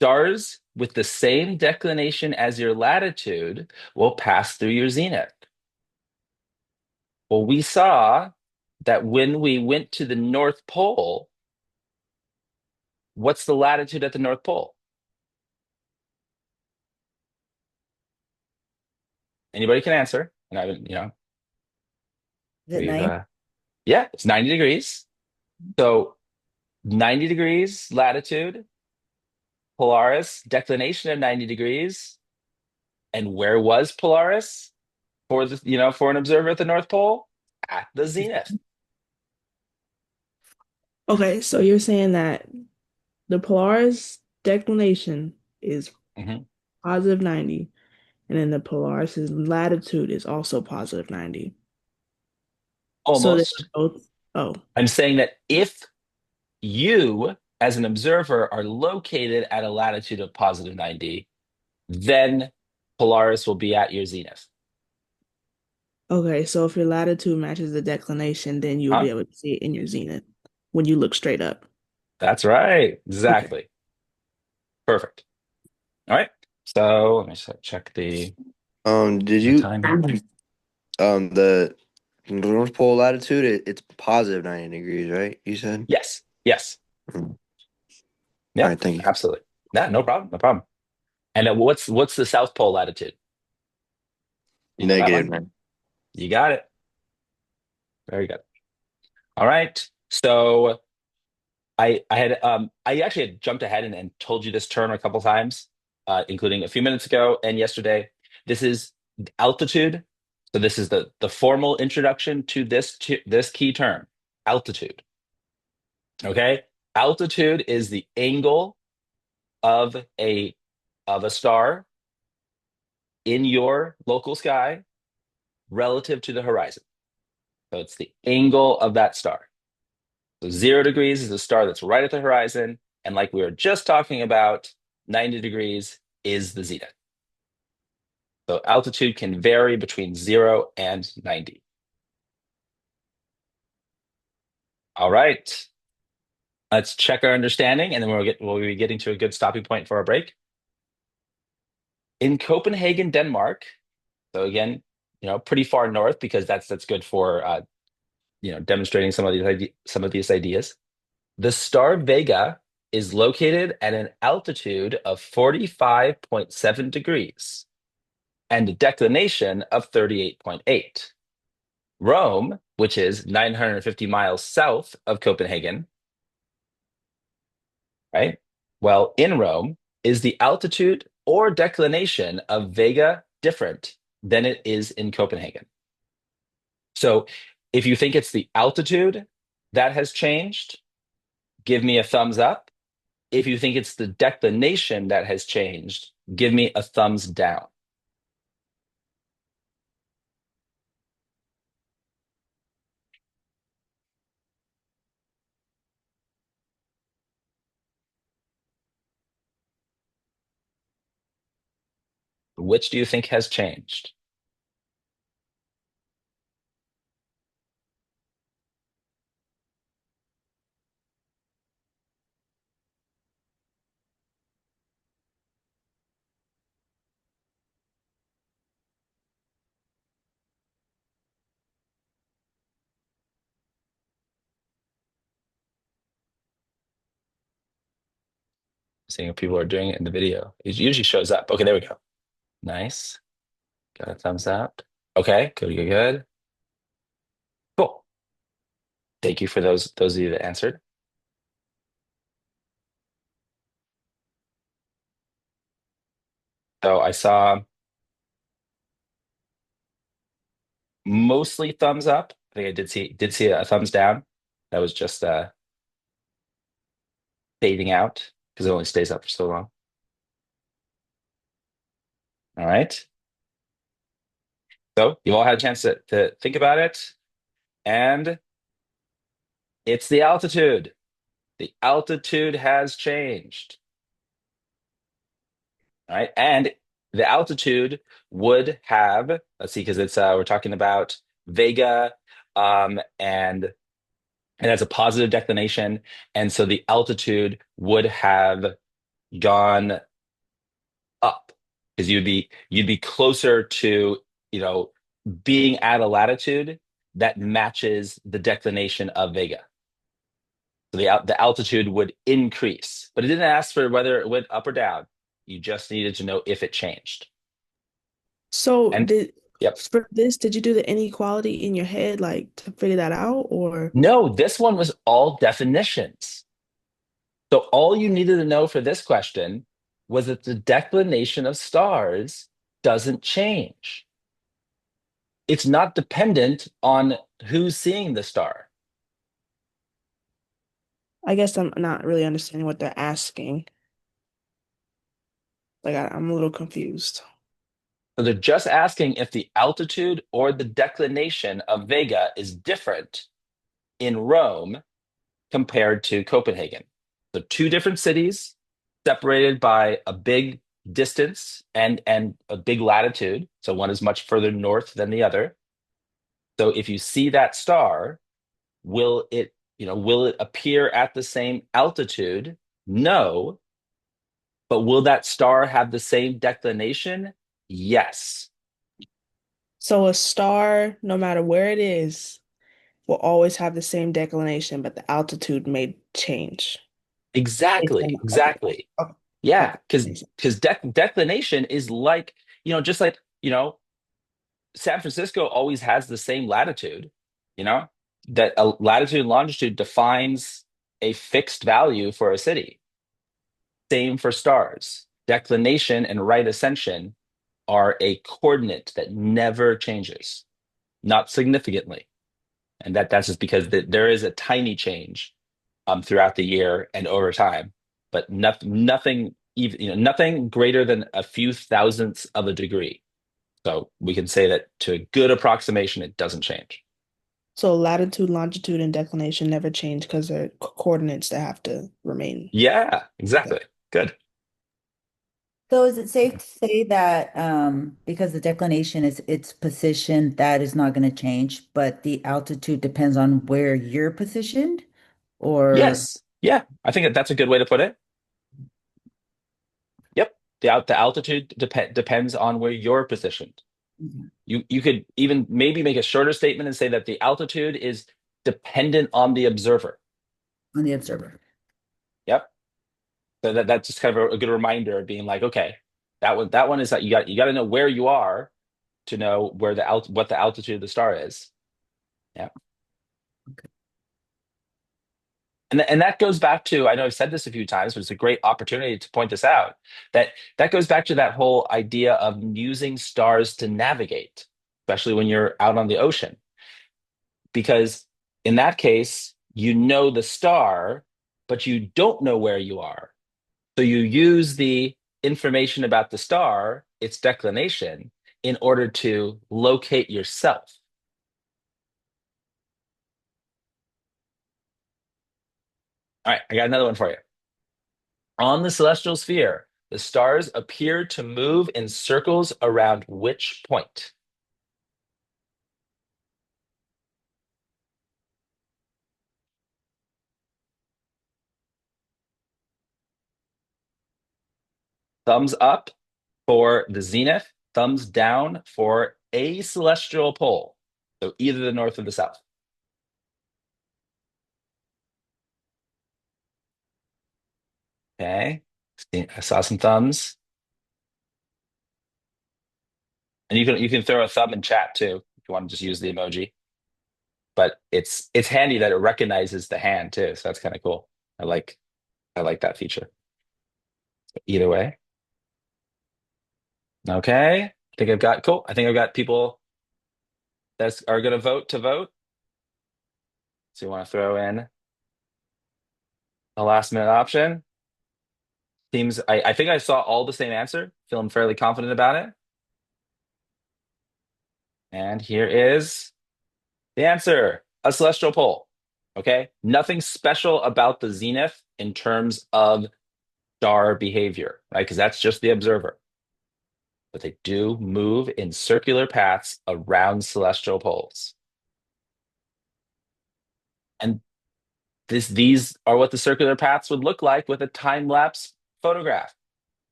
Stars with the same declination as your latitude will pass through your zenith. Well, we saw that when we went to the North Pole, what's the latitude at the North Pole? Anybody can answer. And Is it we've 90? yeah, it's 90 degrees. So 90 degrees latitude, Polaris, declination of 90 degrees. And where was Polaris for an observer at the North Pole? At the zenith. Okay, so you're saying that the Polaris declination is Mhm. positive 90, and then the Polaris's latitude is also positive 90. So they're Almost. both, oh, I'm saying that if you, as an observer, are located at a latitude of positive 90, then Polaris will be at your zenith. okay. So if your latitude matches the declination, then you'll be Huh? able to see it in your zenith when you look straight up. That's right. Okay. Exactly. Perfect. All right. So let me just check Did the you time here. the North Pole latitude? It's positive 90 degrees, right? You said. Yes. Yes. Mm. All Yeah. right, thank you. Absolutely. Yeah. No problem. No problem. And then what's the South Pole latitude? You know that Negative one? 90. You got it. Very good. All right. So I actually had jumped ahead and told you this term a couple times, including a few minutes ago and yesterday. This is altitude. So this is the formal introduction to this key term, altitude. Okay, altitude is the angle of a star in your local sky relative to the horizon. So it's the angle of that star. So 0 degrees is a star that's right at the horizon. And like we were just talking about, 90 degrees is the zenith. So altitude can vary between 0 and 90. All right. Let's check our understanding, and then we'll be getting to a good stopping point for our break. In Copenhagen, Denmark, so again, pretty far north because that's good for demonstrating some of these ideas. The star Vega is located at an altitude of 45.7 degrees and a declination of 38.8. Rome, which is 950 miles south of Copenhagen, right? Well, in Rome, is the altitude or declination of Vega different than it is in Copenhagen? So if you think it's the altitude that has changed, give me a thumbs up. If you think it's the declination that has changed, give me a thumbs down. Which do you think has changed? Seeing if people are doing it in the video. It usually shows up. Okay, there we go. Nice. Got a thumbs up. Okay, good, good, good. Cool. Thank you for those of you that answered. So I saw mostly thumbs up. I think I did see a thumbs down. That was just fading out because it only stays up for so long. All right. So you've all had a chance to think about it. And it's the altitude. The altitude has changed. All right. And the altitude would have, let's see, because it's we're talking about Vega, and that's a positive declination. And so the altitude would have gone up because you'd be closer to, being at a latitude that matches the declination of Vega. So the altitude would increase, but it didn't ask for whether it went up or down. You just needed to know if it changed. So And yep. for this, did you do the inequality in your head, like to figure that out, or? No, this one was all definitions. So all you needed to know for this question was that the declination of stars doesn't change. It's not dependent on who's seeing the star. I guess I'm not really understanding what they're asking. Like I'm a little confused. So they're just asking if the altitude or the declination of Vega is different in Rome compared to Copenhagen. So two different cities separated by a big distance and a big latitude. So one is much further north than the other. So if you see that star, will it appear at the same altitude? No. But will that star have the same declination? Yes. So a star, no matter where it is, will always have the same declination, but the altitude may change. Exactly. Okay. Exactly. Okay. Yeah, Okay. because Makes sense. declination is like, just like, San Francisco always has the same latitude, that a latitude and longitude defines a fixed value for a city. Same for stars. Declination and right ascension are a coordinate that never changes, not significantly. And that's just because there is a tiny change throughout the year and over time, but nothing even nothing greater than a few thousandths of a degree. So we can say that to a good approximation, it doesn't change. So latitude, longitude, and declination never change because they're coordinates that have to remain. Yeah, Okay. exactly. Good. So is it safe to say that because the declination is its position, that is not going to change, but the altitude depends on where you're positioned? Or Yes. Yeah, I think that's a good way to put it. Yep. The altitude depends on where you're positioned. You could even maybe make a shorter statement and say that the altitude is dependent on the observer. on the observer? Yep. So that's just kind of a good reminder of being like, okay, that one is that you got to know where you are to know where what the altitude of the star is. Yeah. And that goes back to, I know I've said this a few times, but it's a great opportunity to point this out, that goes back to that whole idea of using stars to navigate, especially when you're out on the ocean. Because in that case, you know the star, but you don't know where you are. So you use the information about the star, its declination, in order to locate yourself. All right, I got another one for you. On the celestial sphere, the stars appear to move in circles around which point? Thumbs up for the zenith, thumbs down for a celestial pole. So either the north or the south. Okay. I saw some thumbs. And you can throw a thumb in chat too if you want to just use the emoji. But it's handy that it recognizes the hand too. So that's kind of cool. I like that feature. Either way. Okay. I think I've got people that are gonna vote to vote. So you want to throw in a last minute option? Seems I think I saw all the same answer. Feeling fairly confident about it. And here is the answer: a celestial pole. Okay. Nothing special about the zenith in terms of star behavior, right? Because that's just the observer. But they do move in circular paths around celestial poles. And these are what the circular paths would look like with a time-lapse photograph.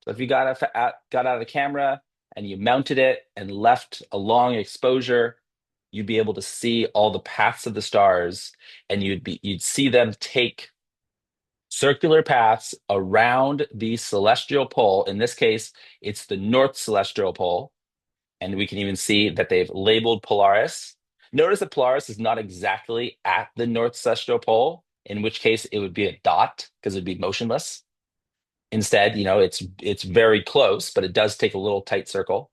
So if you got out a camera and you mounted it and left a long exposure, you'd be able to see all the paths of the stars, and you'd see them take circular paths around the celestial pole. In this case, it's the north celestial pole, and we can even see that they've labeled Polaris. Notice that Polaris is not exactly at the north celestial pole, in which case it would be a dot because it'd be motionless. Instead, it's very close, but it does take a little tight circle.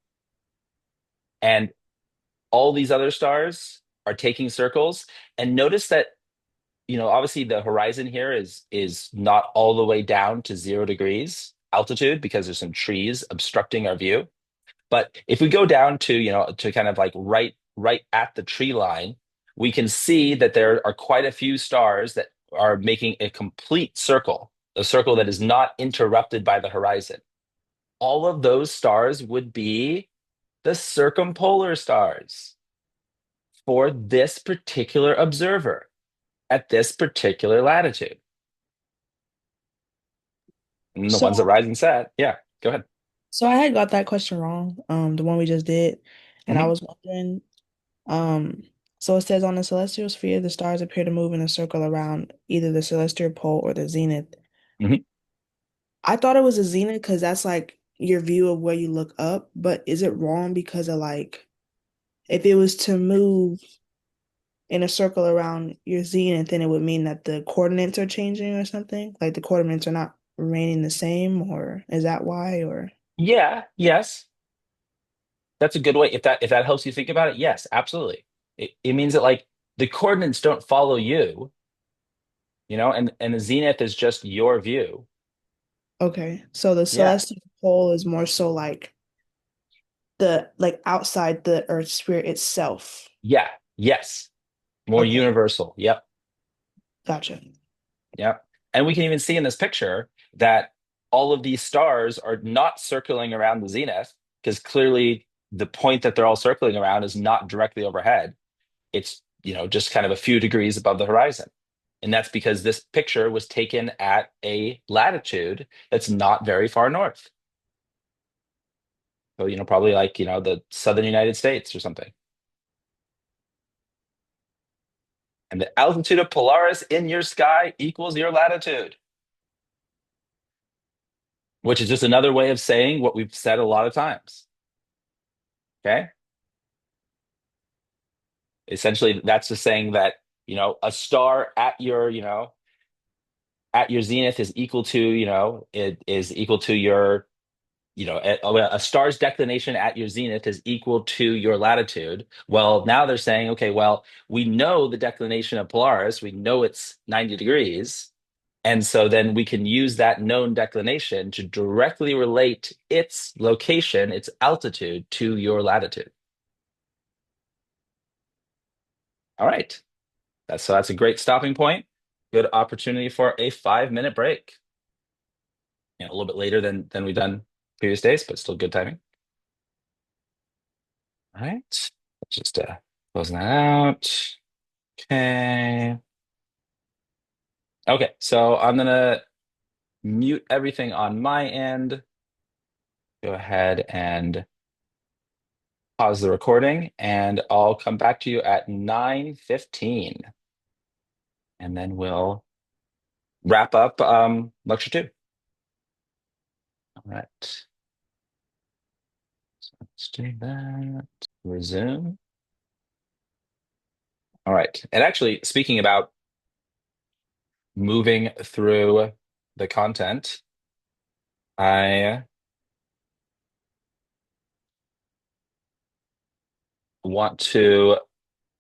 And all these other stars are taking circles. And notice that, obviously the horizon here is not all the way down to 0 degrees altitude because there's some trees obstructing our view. But if we go down to, to kind of like right at the tree line, we can see that there are quite a few stars that are making a complete circle, a circle that is not interrupted by the horizon. All of those stars would be the circumpolar stars for this particular observer at this particular latitude. And the ones that So, rise and set. Yeah, go ahead. so I had got that question wrong, the one we just did, and I Hmm. was wondering, um, so it says on the celestial sphere, the stars appear to move in a circle around either the celestial pole or the zenith. Hmm. I thought it was a zenith because that's like your view of where you look up, but is it wrong because of like if it was to move in a circle around your zenith, then it would mean that the coordinates are changing or something? Like the coordinates are not remaining the same, or is that why? Or Yeah, yes. That's a good way. If that helps you think about it, yes, absolutely. It means that like the coordinates don't follow you, and the zenith is just your view. okay, so the Yeah. celestial pole is more so like the like outside the Earth sphere itself. Yeah, yes, more Okay, universal. Yep, gotcha. yep. And we can even see in this picture that all of these stars are not circling around the zenith, because clearly the point that they're all circling around is not directly overhead. It's, just kind of a few degrees above the horizon. And that's because this picture was taken at a latitude that's not very far north. So, probably like, the southern United States or something. And the altitude of Polaris in your sky equals your latitude, which is just another way of saying what we've said a lot of times. Okay. Essentially, that's just saying that, a star at your zenith is equal to, it is equal to your, a star's declination at your zenith is equal to your latitude. Well, now they're saying, okay, well, we know the declination of Polaris, we know it's 90 degrees. And so then we can use that known declination to directly relate its location, its altitude to your latitude. All right. That's a great stopping point. Good opportunity for a 5-minute break. A little bit later than we've done previous days, but still good timing. All right. Let's just closing that out. Okay. Okay, so I'm gonna mute everything on my end. Go ahead and pause the recording, and I'll come back to you at 9:15, and then we'll wrap up lecture 2. All right, so let's do that. Resume. All right, and actually, speaking about moving through the content, I want to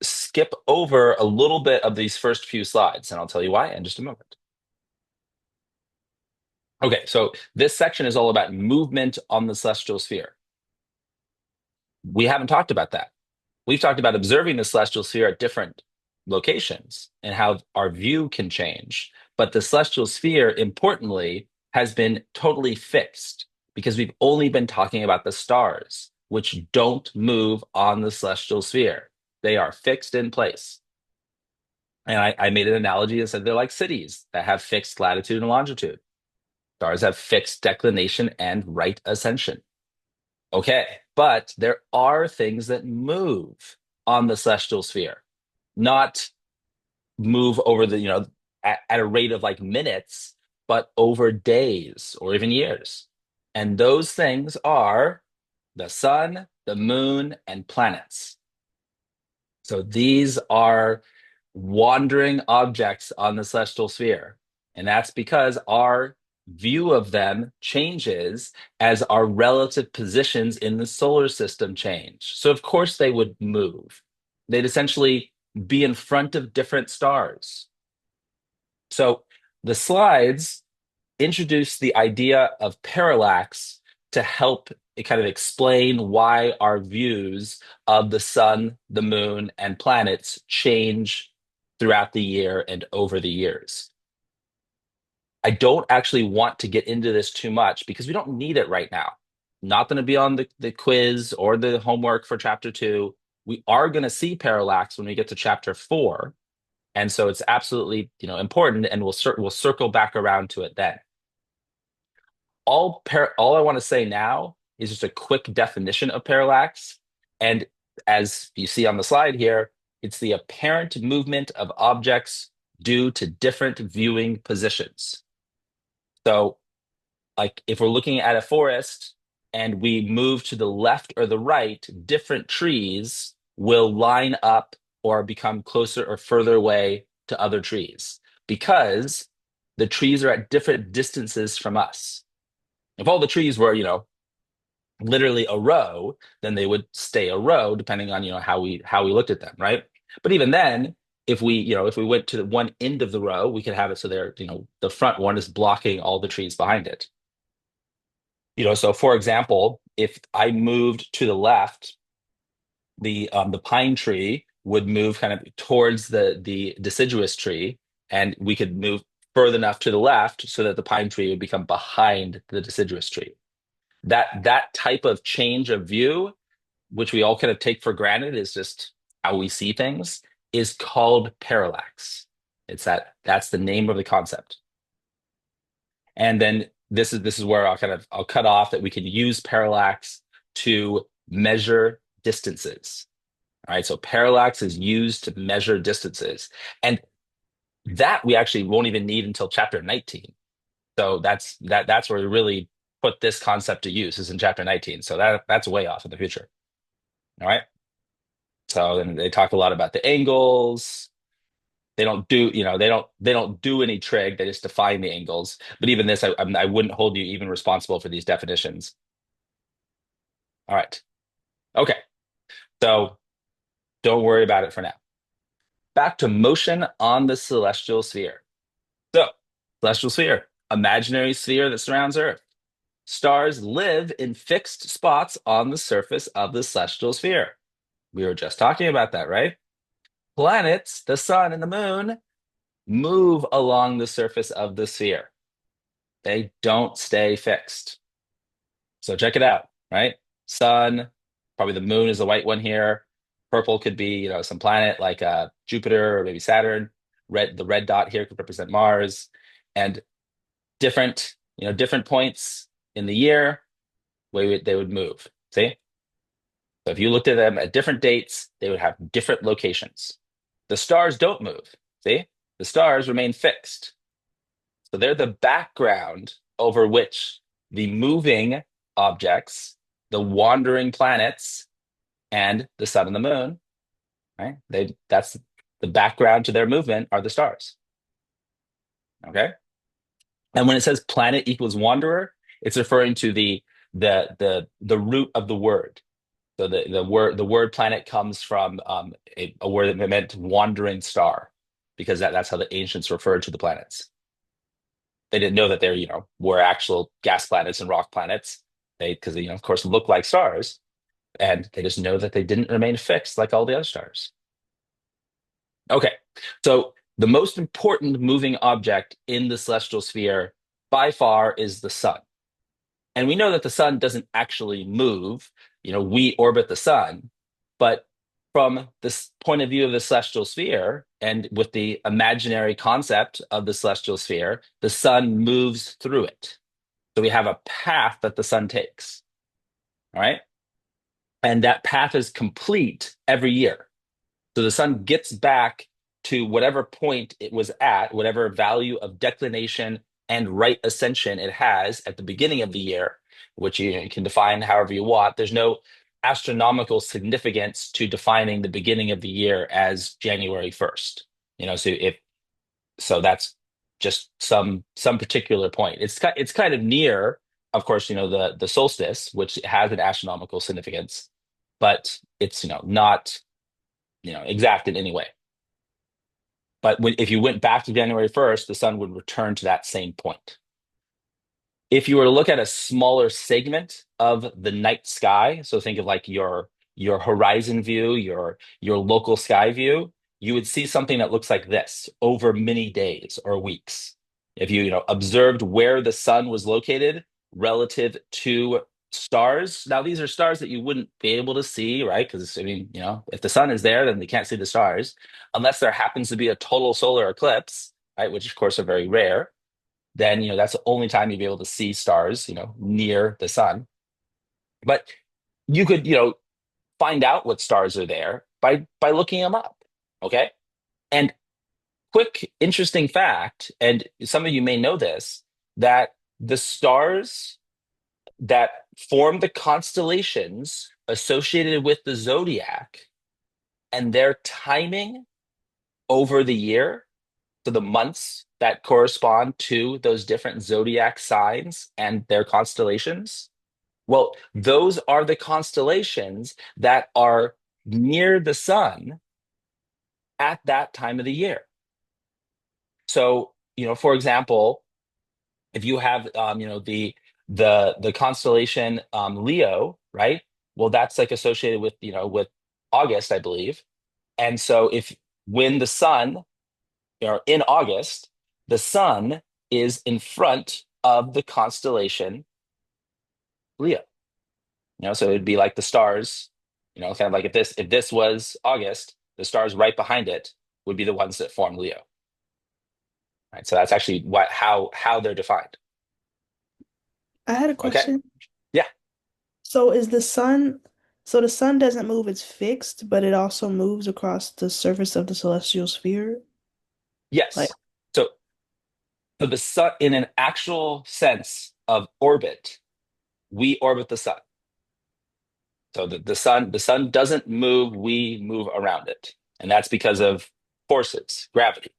skip over a little bit of these first few slides, and I'll tell you why in just a moment. Okay, so this section is all about movement on the celestial sphere. We haven't talked about that. We've talked about observing the celestial sphere at different locations and how our view can change. But the celestial sphere, importantly, has been totally fixed because we've only been talking about the stars, which don't move on the celestial sphere. They are fixed in place. And I made an analogy and said they're like cities that have fixed latitude and longitude. Stars have fixed declination and right ascension. Okay, but there are things that move on the celestial sphere, not move over at a rate of like minutes, but over days or even years. And those things are the sun, the moon, and planets. So these are wandering objects on the celestial sphere. And that's because our view of them changes as our relative positions in the solar system change. So, of course, they would move. They'd essentially be in front of different stars. So, the slides introduce the idea of parallax to help kind of explain why our views of the sun, the moon, and planets change throughout the year and over the years. I don't actually want to get into this too much because we don't need it right now. Not going to be on the quiz or the homework for chapter 2. We are going to see parallax when we get to chapter 4. And so it's absolutely, important, and we'll circle back around to it then. All I want to say now is just a quick definition of parallax. And as you see on the slide here, it's the apparent movement of objects due to different viewing positions. So, like if we're looking at a forest and we move to the left or the right, different trees will line up or become closer or further away to other trees because the trees are at different distances from us. If all the trees were, literally a row, then they would stay a row depending on, how we looked at them, right? But even then, if we went to the one end of the row, we could have it so there, the front one is blocking all the trees behind it. So for example, if I moved to the left, the pine tree would move kind of towards the deciduous tree, and we could move further enough to the left so that the pine tree would become behind the deciduous tree. That type of change of view, which we all kind of take for granted, is just how we see things, is called parallax. That's the name of the concept. And then this is where I'll cut off that we can use parallax to measure distances. All right, so parallax is used to measure distances, and that we actually won't even need until chapter 19. So that's where we really put this concept to use, is in chapter 19. So that's way off in the future. All right. So then they talk a lot about the angles. They don't do, they don't do any trig. They just define the angles. But even this, I wouldn't hold you even responsible for these definitions. All right. Okay. So don't worry about it for now. Back to motion on the celestial sphere. So, celestial sphere, imaginary sphere that surrounds Earth. Stars live in fixed spots on the surface of the celestial sphere. We were just talking about that, right? Planets, the sun and the moon, move along the surface of the sphere. They don't stay fixed. So check it out, right? Sun, probably the moon is the white one here. Purple could be, some planet like Jupiter or maybe Saturn. The red dot here could represent Mars. And different points in the year, they would move. See? So if you looked at them at different dates, they would have different locations. The stars don't move. See? The stars remain fixed. So they're the background over which the moving objects, the wandering planets, and the sun and the moon, right? That's the background to their movement are the stars. Okay? And when it says planet equals wanderer, it's referring to the root of the word. So the word planet comes from a word that meant wandering star, because that's how the ancients referred to the planets. They didn't know that there, were actual gas planets and rock planets. Because they, of course, look like stars, and they just know that they didn't remain fixed like all the other stars. Okay, so the most important moving object in the celestial sphere by far is the sun. And we know that the sun doesn't actually move. We orbit the sun, but from this point of view of the celestial sphere and with the imaginary concept of the celestial sphere, the sun moves through it. So we have a path that the sun takes. All right. And that path is complete every year. So the sun gets back to whatever point it was at, whatever value of declination and right ascension it has at the beginning of the year, which you can define however you want. There's no astronomical significance to defining the beginning of the year as January 1st. So that's just some particular point. It's kind of near, of course, the solstice, which has an astronomical significance, but it's not exact in any way. But if you went back to January 1st, the sun would return to that same point. If you were to look at a smaller segment of the night sky, so think of like your horizon view, your local sky view, you would see something that looks like this over many days or weeks. If you observed where the sun was located relative to stars. Now, these are stars that you wouldn't be able to see, right? Because if the sun is there, then they can't see the stars, unless there happens to be a total solar eclipse, right? Which of course are very rare. Then that's the only time you'd be able to see stars, near the sun. But you could, find out what stars are there by looking them up. Okay. And quick, interesting fact, and some of you may know this, that the stars that form the constellations associated with the zodiac and their timing over the year, so the months that correspond to those different zodiac signs and their constellations, well, those are the constellations that are near the sun at that time of the year. So, for example, if you have, the constellation Leo, right? Well, that's like associated with, with August, I believe. And so if when the sun, in August, the sun is in front of the constellation Leo. So it'd be like the stars, kind of like if this was August, the stars right behind it would be the ones that form Leo. Right. So that's actually how they're defined. I had a Okay. question. Yeah. So is the sun, so the sun doesn't move, it's fixed, but it also moves across the surface of the celestial sphere? Like, Yes. So the sun, in an actual sense of orbit, we orbit the sun. So the sun doesn't move, we move around it. And that's because of forces, gravity,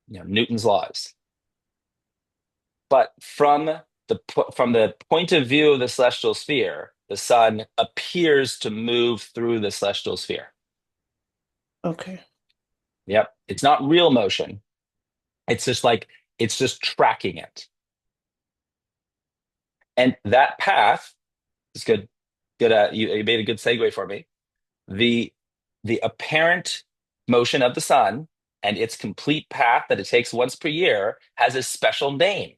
Newton's laws. But from the point of view of the celestial sphere, the sun appears to move through the celestial sphere. okay. Yep. It's not real motion. It's just tracking it. And that path is good. Good. You made a good segue for me. The the apparent motion of the sun and its complete path that it takes once per year has a special name.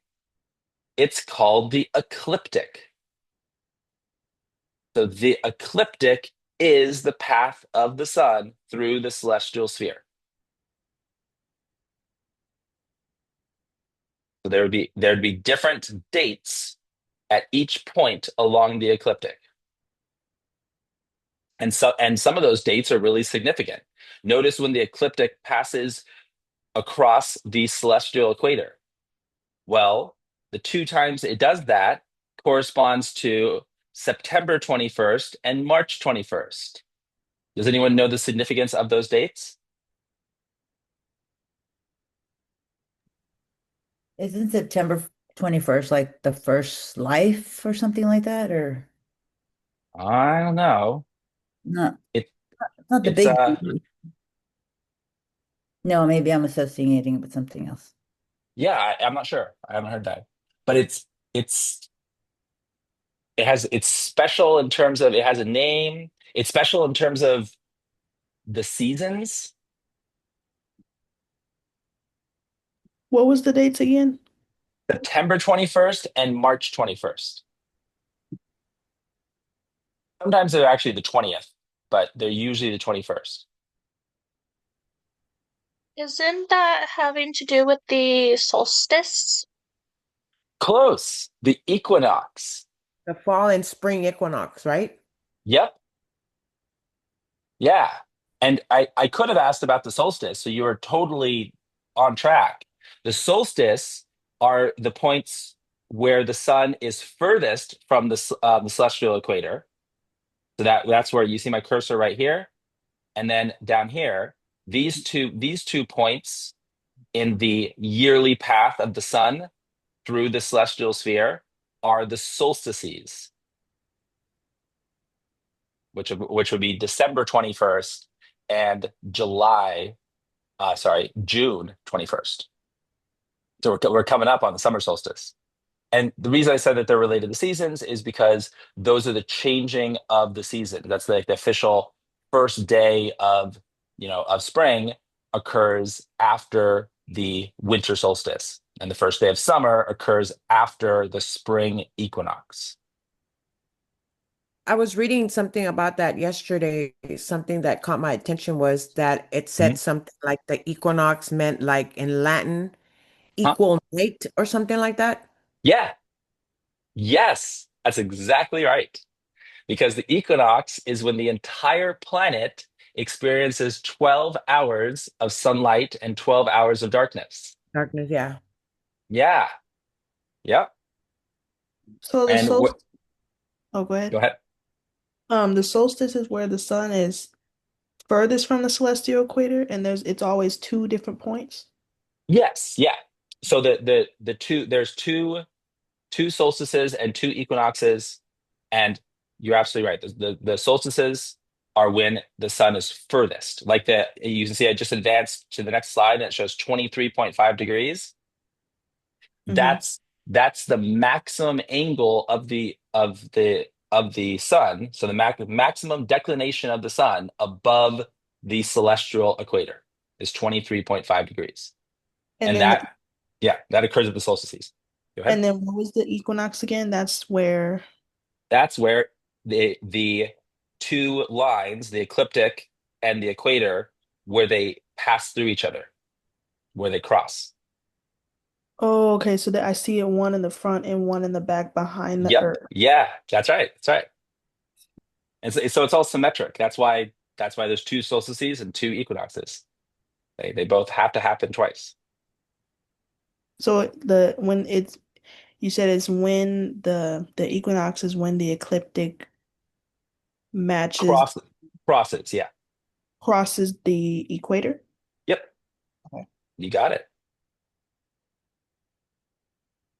It's called the ecliptic. So the ecliptic is the path of the sun through the celestial sphere. So there'd be different dates at each point along the ecliptic. And some of those dates are really significant. Notice when the ecliptic passes across the celestial equator. Well, the two times it does that corresponds to September 21st and March 21st. Does anyone know the significance of those dates? Isn't September 21st like the first life or something like that? Or I don't know. not, It not the it's big no, maybe I'm associating it with something else. Yeah, I'm not sure. I haven't heard that. But it's it's special in terms of it has a name. It's special in terms of the seasons. What was the dates again? September 21st and March 21st. Sometimes they're actually the 20th, but they're usually the 21st. Isn't that having to do with the solstice? Close. The equinox. The fall and spring equinox, right? Yep. Yeah. And I could have asked about the solstice, so you are totally on track. The solstice are the points where the sun is furthest from the celestial equator. So that's where you see my cursor right here, and then down here, these two points in the yearly path of the sun through the celestial sphere are the solstices, which would be December 21st and June 21st. So we're coming up on the summer solstice. And the reason I said that they're related to seasons is because those are the changing of the season. That's like the official first day of spring occurs after the winter solstice. And the first day of summer occurs after the spring equinox. I was reading something about that yesterday. Something that caught my attention was that it Mhm. said something like the equinox meant like in Latin, Huh? equal night or something like that. Yeah. Yes. That's exactly right. Because the equinox is when the entire planet experiences 12 hours of sunlight and 12 hours of darkness. Darkness, yeah. Yeah. Yep. So the And what? solstice, oh, go Go ahead. ahead. The solstice is where the sun is furthest from the celestial equator, and it's always two different points. Yes. Yeah. So the two there's two solstices and two equinoxes, and you're absolutely right. The solstices are when the sun is furthest. Like you can see, I just advanced to the next slide, and it shows 23.5 degrees. Hmm. That's That's the maximum angle of the sun. So the maximum declination of the sun above the celestial equator is 23.5 degrees. And And then that occurs at the solstices. Go ahead. and then what was the equinox again? That's where the two lines, the ecliptic and the equator, where they pass through each other, where they cross. Oh, okay. So that I see it one in the front and one in the back behind the Yep. Earth. Yeah, that's right. That's right. And so it's all symmetric. That's why there's two solstices and two equinoxes. They both have to happen twice. So the when it's you said it's when the equinox is when the ecliptic matches Cross crosses, yeah. crosses the equator. Yep, Okay. you got it.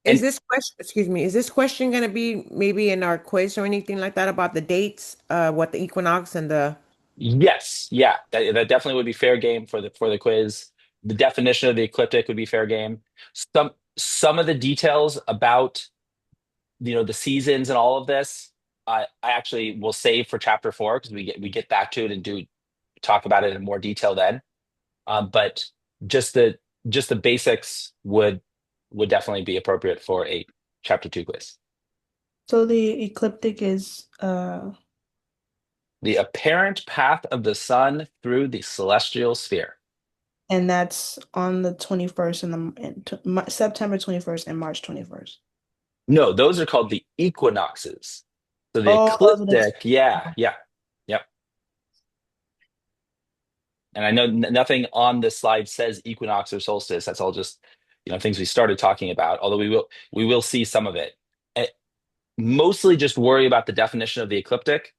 Is And this question, excuse me, is this question going to be maybe in our quiz or anything like that about the dates, what the equinox and the yes, yeah, that definitely would be fair game for the quiz. The definition of the ecliptic would be fair game. Some of the details about the seasons and all of this, I actually will save for chapter 4 because we get back to it and do talk about it in more detail then. But just the just the basics would definitely be appropriate for a chapter 2 quiz. So the ecliptic is The apparent path of the sun through the celestial sphere. and that's on the 21st September 21st and March 21st. No, those are called the equinoxes. So the Oh, those are the ecliptic, yeah, yeah, yep. And I know nothing on this slide says equinox or solstice. That's all just things we started talking about. Although we will see some of it. Eh, Mostly just worry about the definition of the ecliptic,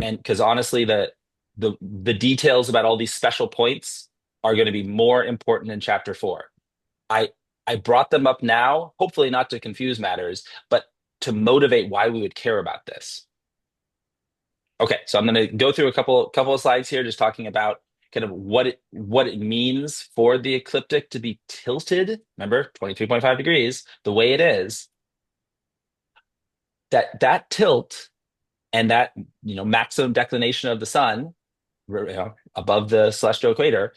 and because honestly, the details about all these special points are going to be more important in chapter 4. I I brought them up now, hopefully not to confuse matters, but to motivate why we would care about this. Okay, so I'm going to go through a couple of slides here, just talking about kind of what it means for the ecliptic to be tilted. Remember, 23.5 degrees, the way it is. That tilt and that maximum declination of the sun, above the celestial equator,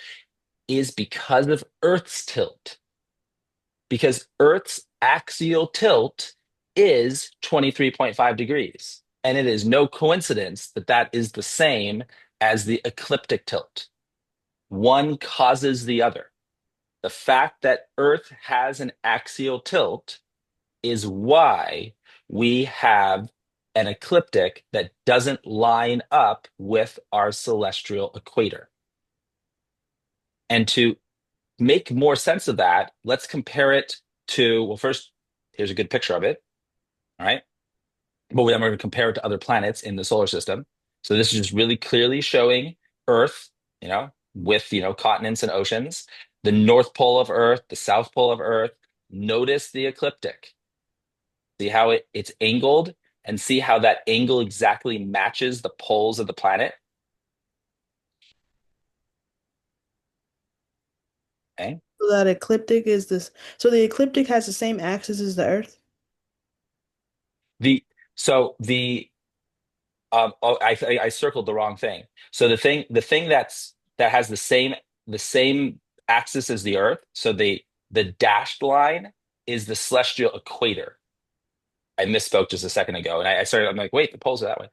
is because of Earth's tilt. Because Earth's axial tilt is 23.5 degrees. And it is no coincidence that that is the same as the ecliptic tilt. One causes the other. The fact that Earth has an axial tilt is why we have an ecliptic that doesn't line up with our celestial equator. And to make more sense of that, let's compare it to, well, first, here's a good picture of it. All right. But then we're going to compare it to other planets in the solar system. So this is just really clearly showing Earth, with, continents and oceans, the North Pole of Earth, the South Pole of Earth. Notice the ecliptic. See how it's angled, and see how that angle exactly matches the poles of the planet. Okay. So that ecliptic is this. So the ecliptic has the same axis as the Earth. The so the oh, I circled the wrong thing. So the thing that has the same axis as the Earth. So the dashed line is the celestial equator. I misspoke just a second ago, and I started. I'm like, wait, the poles are that way.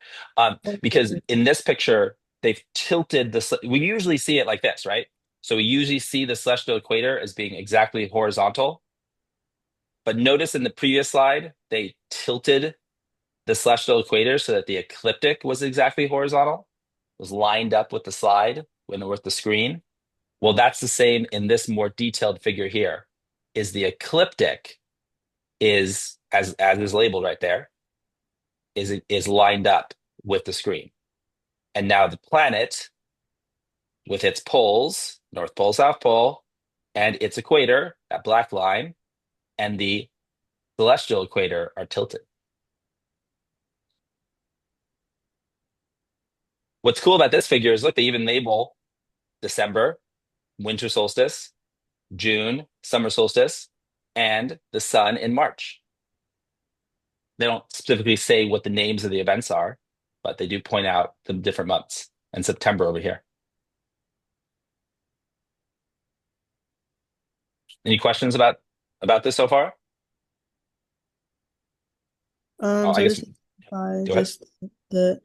Because Okay. in this picture, they've tilted the. We usually see it like this, right? So we usually see the celestial equator as being exactly horizontal. But notice in the previous slide, they tilted the celestial equator so that the ecliptic was exactly horizontal, was lined up with the slide when with the screen. Well, that's the same in this more detailed figure here. Is the ecliptic is as is labeled right there, is lined up with the screen. And now the planet with its poles, North Pole, South Pole, and its equator, that black line, and the celestial equator are tilted. What's cool about this figure is look, they even label December, winter solstice, June, summer solstice, and the sun in March. don't specifically say what the names of the events are, but they do point out the different months and September over here. Any questions about this so far? Oh, I So guess this is go ahead. just the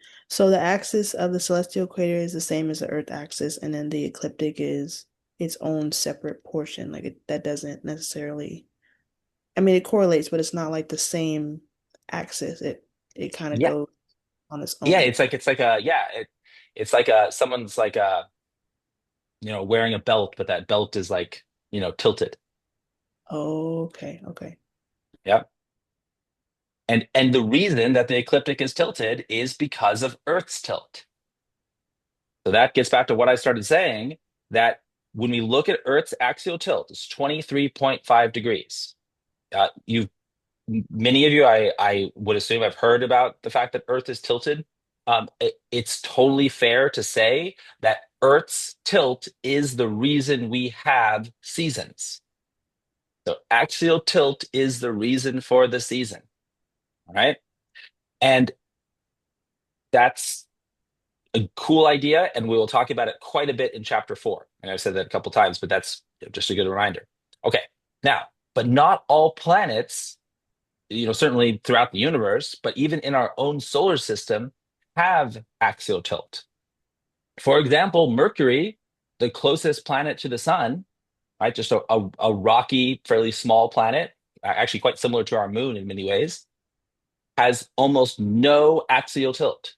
axis of the celestial equator is the same as the Earth axis, and then the ecliptic is its own separate portion. That doesn't necessarily, I mean, it correlates, but it's not like the same axis. It kind of Yeah, goes on its yeah. own. It's like someone's like wearing a belt, but that belt is like tilted. Oh, okay, okay. Yeah. And the reason that the ecliptic is tilted is because of Earth's tilt. So that gets back to what I started saying, that when we look at Earth's axial tilt, it's 23.5 degrees. You've Many of you, I would assume, have heard about the fact that Earth is tilted. It's totally fair to say that Earth's tilt is the reason we have seasons. So axial tilt is the reason for the season. All right. And that's a cool idea. And we will talk about it quite a bit in chapter 4. And I've said that a couple times, but that's just a good reminder. Okay. Now, but not all planets, certainly throughout the universe, but even in our own solar system, have axial tilt. For example, Mercury, the closest planet to the sun, right? Just a rocky, fairly small planet, actually quite similar to our moon in many ways, has almost no axial tilt.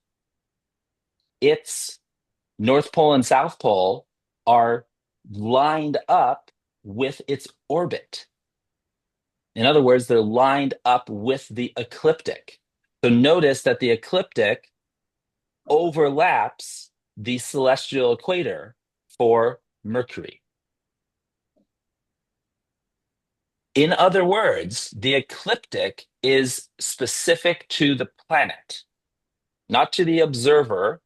Its North Pole and South Pole are lined up with its orbit. In other words, they're lined up with the ecliptic. So notice that the ecliptic overlaps the celestial equator for Mercury. In other words, the ecliptic is specific to the planet, not to the observer,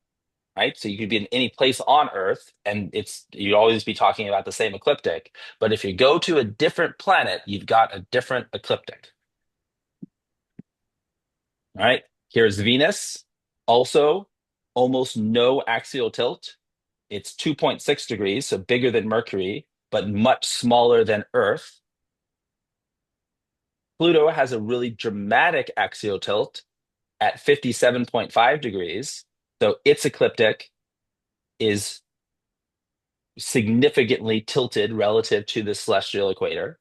right? So you could be in any place on Earth and you'd always be talking about the same ecliptic. But if you go to a different planet, you've got a different ecliptic. All right. Here's Venus, also almost no axial tilt. It's 2.6 degrees, so bigger than Mercury, but much smaller than Earth. Pluto has a really dramatic axial tilt at 57.5 degrees. So its ecliptic is significantly tilted relative to the celestial equator.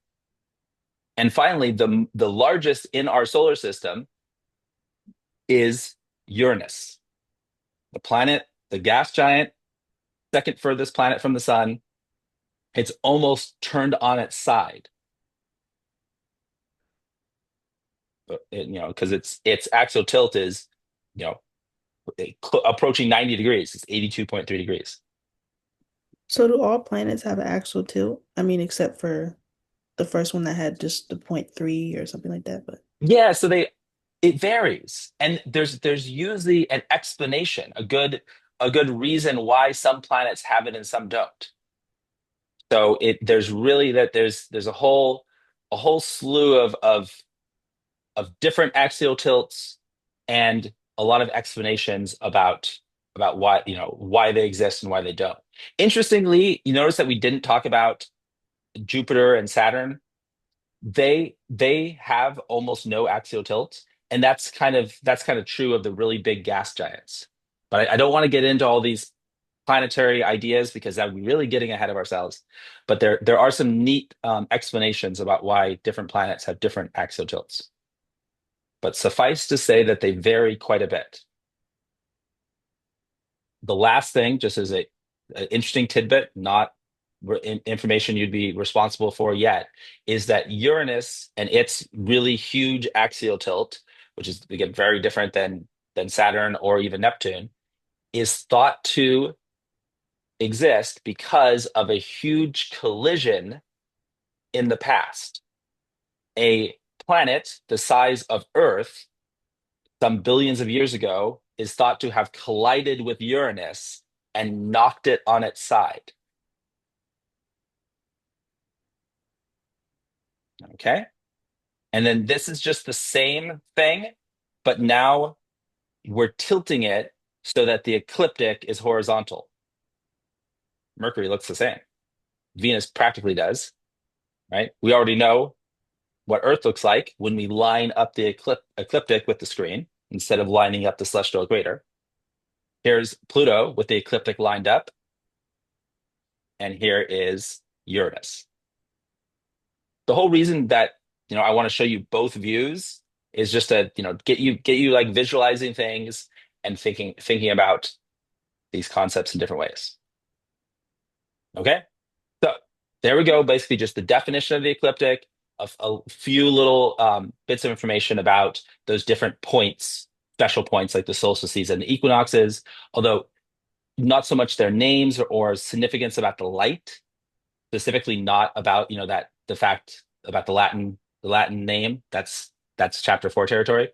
And finally, the largest in our solar system is Uranus, the planet, the gas giant, second furthest planet from the sun. It's almost turned on its side. Because its axial tilt is, you know, approaching 90 degrees. It's 82.3 degrees. So do all planets have an axial tilt? I mean, except for the first one that had just the 0.3 or something like that, but Yeah, so it varies. And there's usually an explanation, a good reason why some planets have it and some don't. So there's really there's a whole slew of different axial tilts and a lot of explanations about why they exist and why they don't. Interestingly, you notice that we didn't talk about Jupiter and Saturn. They have almost no axial tilt, and that's kind of true of the really big gas giants. But I don't want to get into all these planetary ideas because that would be really getting ahead of ourselves. But there are some neat explanations about why different planets have different axial tilts. But suffice to say that they vary quite a bit. The last thing, just as an interesting tidbit, not information you'd be responsible for yet, is that Uranus and its really huge axial tilt, which is again very different than Saturn or even Neptune, is thought to exist because of a huge collision in the past. A planet the size of Earth some billions of years ago is thought to have collided with Uranus and knocked it on its side. Okay. And then this is just the same thing but now we're tilting it so that the ecliptic is horizontal. Mercury looks the same. Venus practically does, right? We already know what Earth looks like when we line up the ecliptic with the screen instead of lining up the celestial equator. Here's Pluto with the ecliptic lined up, and here is Uranus. The whole reason that I want to show you both views is just to get you like visualizing things and thinking about these concepts in different ways. Okay, so there we go. Basically, just the definition of the ecliptic, a few little bits of information about those different points, special points like the solstices and the equinoxes. Although not so much their names or significance about the light, specifically not about that the fact about the Latin name. That's chapter 4 territory,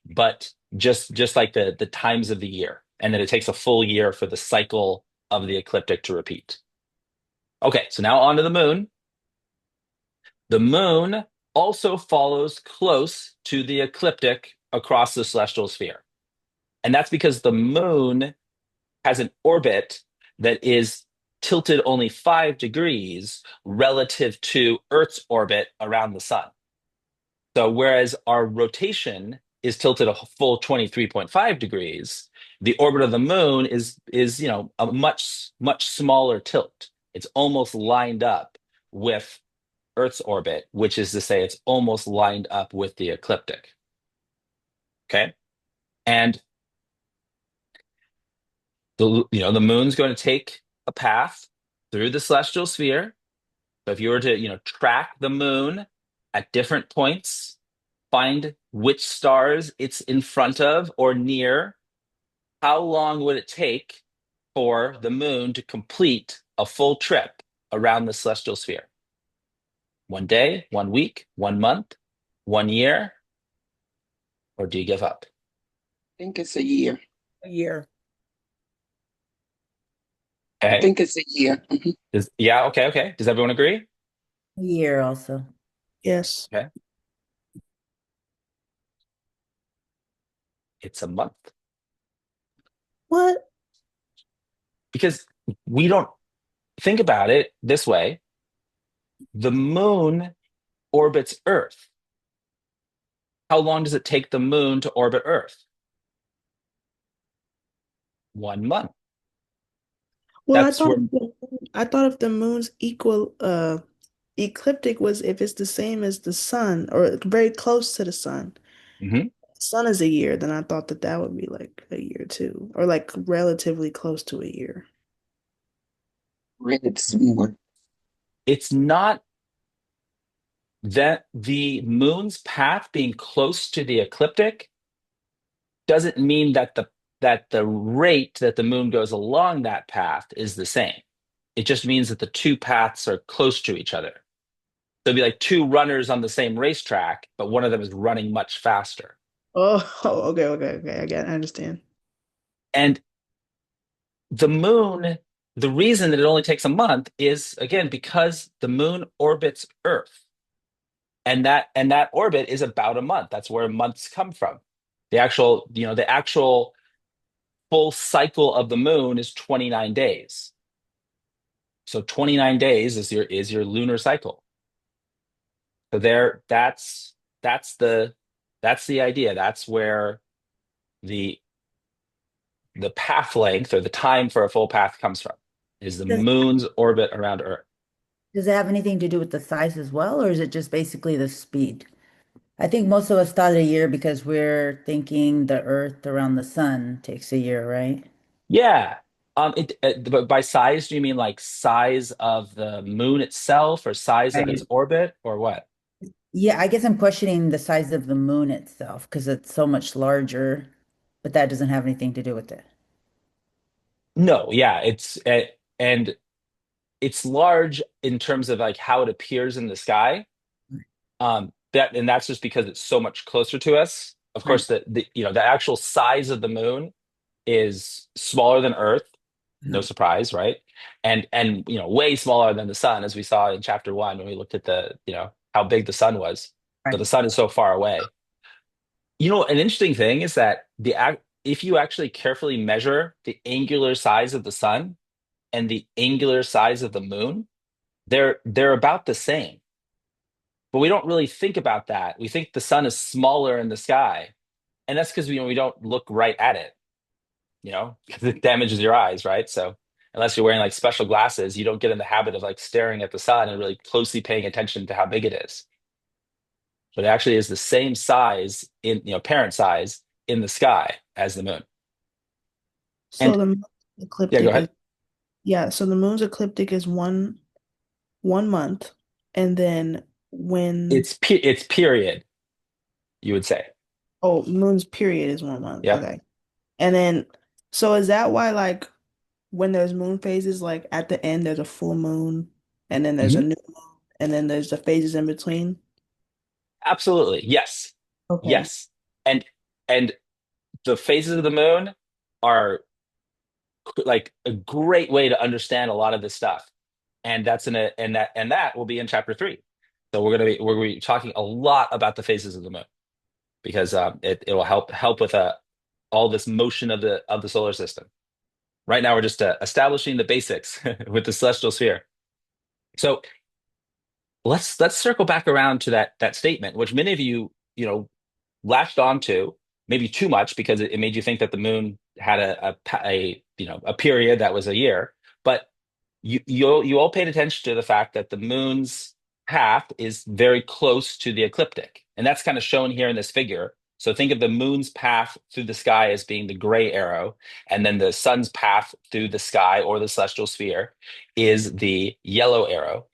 but just like the times of the year, and that it takes a full year for the cycle of the ecliptic to repeat. Okay, so now on to the moon. The moon also follows close to the ecliptic across the celestial sphere. And that's because the moon has an orbit that is tilted only 5 degrees relative to Earth's orbit around the sun. So whereas our rotation is tilted a full 23.5 degrees, the orbit of the moon is a much smaller tilt. It's almost lined up with Earth's orbit, which is to say it's almost lined up with the ecliptic. Okay? And the moon's going to take a path through the celestial sphere. So if you were to track the moon at different points, find which stars it's in front of or near, how long would it take for the moon to complete a full trip around the celestial sphere? 1 day, 1 week, 1 month, 1 year, or do you give up? Think it's a year. A year. I Okay. think it's a year. Yeah, okay. Does everyone agree? A year also. Yes. Okay. It's a month. What? Because we don't think about it this way. The moon orbits Earth. How long does it take the moon to orbit Earth? 1 month. Well, That's where I thought if the moon's equal ecliptic was if it's the same as the sun or very close to the sun. Mhm. Sun is a year, then I thought that that would be like a year too, or like relatively close to a year. Read it some more. It's not that the moon's path being close to the ecliptic doesn't mean that the rate that the moon goes along that path is the same. It just means that the two paths are close to each other. So it'd be like two runners on the same racetrack, but one of them is running much faster. Oh, okay. I understand. And the moon, the reason that it only takes a month is again because the moon orbits Earth. And that orbit is about a month. That's where months come from. The actual full cycle of the moon is 29 days. So 29 days is your lunar cycle. So that's the idea. That's where the path length or the time for a full path comes from, is the Does, moon's orbit around Earth. does it have anything to do with the size as well, or is it just basically the speed? I think most of us thought a year because we're thinking the Earth around the sun takes a year, right? Yeah. But by size, do you mean like size of the moon itself or size of its Right. orbit or what? Yeah, I guess I'm questioning the size of the moon itself because it's so much larger, but that doesn't have anything to do with it. No, yeah, and it's large in terms of like how it appears in the sky. That's just because it's so much closer to us. Of Right. course, the actual size of the moon is smaller than Earth, no Uh-huh. surprise, right? And way smaller than the sun, as we saw in chapter 1 when we looked at the how big the sun was. But Right. the sun is so far away. an interesting thing is that if you actually carefully measure the angular size of the sun and the angular size of the moon, they're about the same. But we don't really think about that. We think the sun is smaller in the sky, and that's because we don't look right at it, because it damages your eyes, right? So unless you're wearing like special glasses, you don't get in the habit of like staring at the sun and really closely paying attention to how big it is. But it actually is the same size parent size in the sky as the moon. So And the moon's yeah, go ecliptic is ahead. yeah, so the moon's ecliptic is one month, and then when It's period, you would say. oh, moon's period is 1 month. Yep. Okay. And then so is that why like when there's moon phases, like at the end there's a full moon and then there's a Mhm. new moon and then there's the phases in between? Absolutely. Yes. Okay. Yes. And and the phases of the moon are like a great way to understand a lot of this stuff. And that's in a and that will be in chapter 3. So we're gonna be talking a lot about the phases of the moon because it will help with all this motion of the solar system. Right now we're just establishing the basics with the celestial sphere. So let's circle back around to that statement, which many of latched onto, maybe too much because it made you think that the moon had a period that was a year. But you all paid attention to the fact that the moon's path is very close to the ecliptic, and that's kind of shown here in this figure. So think of the moon's path through the sky as being the gray arrow, and then the sun's path through the sky or the celestial sphere is the yellow arrow.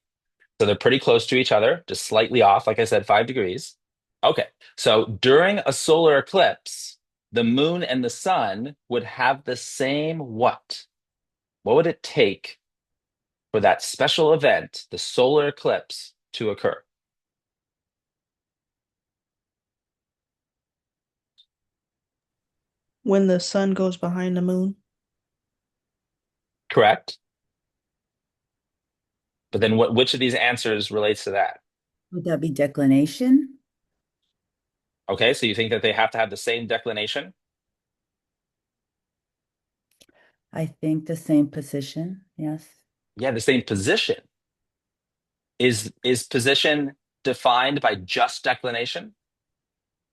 So they're pretty close to each other, just slightly off, like I said, 5 degrees. Okay, so during a solar eclipse, the moon and the sun would have the same what? What would it take for that special event, the solar eclipse, to occur? When the sun goes behind the moon? Correct? But then which of these answers relates to that? Would that be declination? Okay, so you think that they have to have the same declination? I think the same position. Yes. Yeah, the same position. Is position defined by just declination?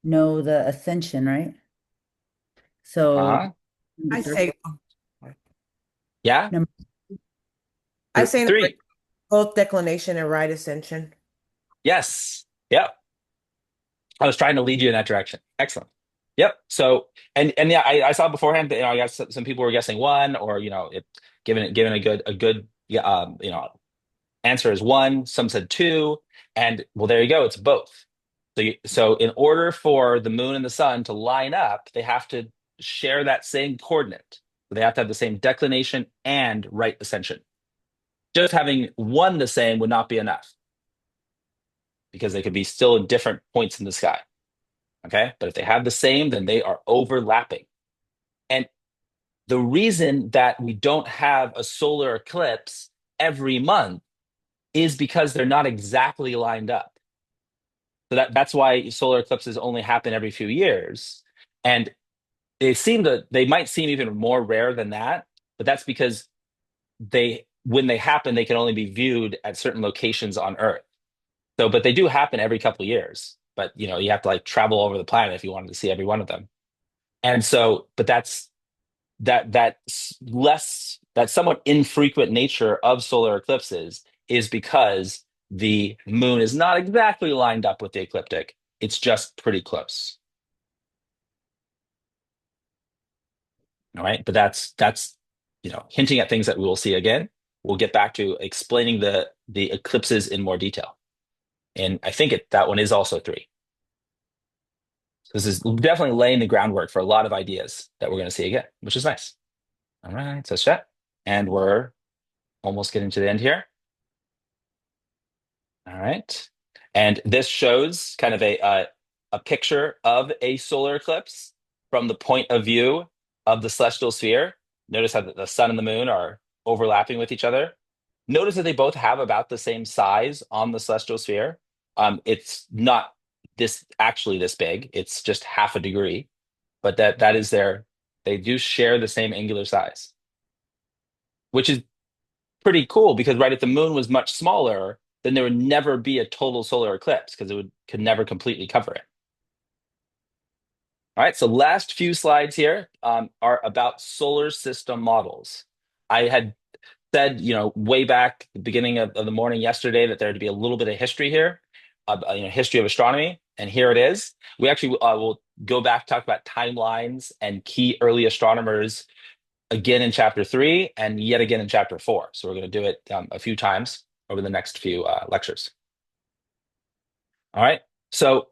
No, the ascension, right? So Uh-huh. I say, Yeah? number I say number Three. both declination and right ascension. Yes. Yep. I was trying to lead you in that direction. Excellent. Yep. So and yeah, I saw beforehand that I guess some people were guessing one, or it given a good yeah, answer is one. Some said two, and well, there you go. It's both. So in order for the moon and the sun to line up, they have to share that same coordinate. So they have to have the same declination and right ascension. Just having one the same would not be enough because they could be still in different points in the sky. Okay. But if they have the same, then they are overlapping. And the reason that we don't have a solar eclipse every month is because they're not exactly lined up. So that's why solar eclipses only happen every few years. And they might seem even more rare than that, but that's because when they happen, they can only be viewed at certain locations on Earth. So, but they do happen every couple of years. But you have to like travel over the planet if you wanted to see every one of them. And so, but that somewhat infrequent nature of solar eclipses is because the moon is not exactly lined up with the ecliptic. It's just pretty close. All right. But that's hinting at things that we will see again. We'll get back to explaining the eclipses in more detail. And I think that one is also 3. This is definitely laying the groundwork for a lot of ideas that we're going to see again, which is nice. All right, so chat. And we're almost getting to the end here. All right. And this shows kind of a picture of a solar eclipse from the point of view of the celestial sphere. Notice how the sun and the moon are overlapping with each other. Notice that they both have about the same size on the celestial sphere. It's not this big. It's just half a degree, but they do share the same angular size, which is pretty cool because right, if the moon was much smaller, then there would never be a total solar eclipse because could never completely cover it. All right, so last few slides here are about solar system models. I had said, way back at the beginning of the morning yesterday that there would be a little bit of history here, history of astronomy, and here it is. We actually will go back, talk about timelines and key early astronomers again in chapter 3 and yet again in chapter 4. So we're going to do it a few times over the next few lectures. All right, so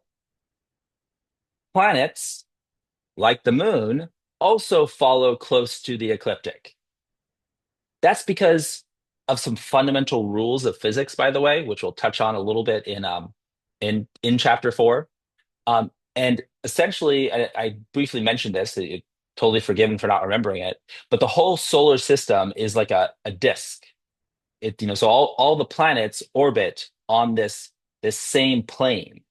planets, like the moon, also follow close to the ecliptic. That's because of some fundamental rules of physics, by the way, which we'll touch on a little bit in chapter 4. And essentially, I briefly mentioned this. Totally forgiven for not remembering it. But the whole solar system is like a disk. So all the planets orbit on this same plane,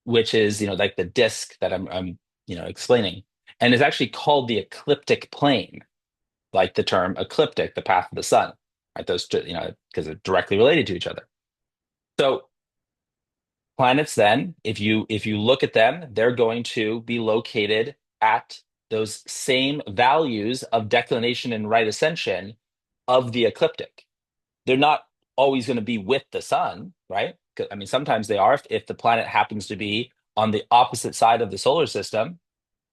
which is like the disk that I'm explaining, and it's actually called the ecliptic plane, like the term ecliptic, the path of the sun, right? Those because they're directly related to each other. So planets, then, if you look at them, they're going to be located at those same values of declination and right ascension of the ecliptic. They're not always going to be with the sun, right? I mean, sometimes they are if the planet happens to be on the opposite side of the solar system.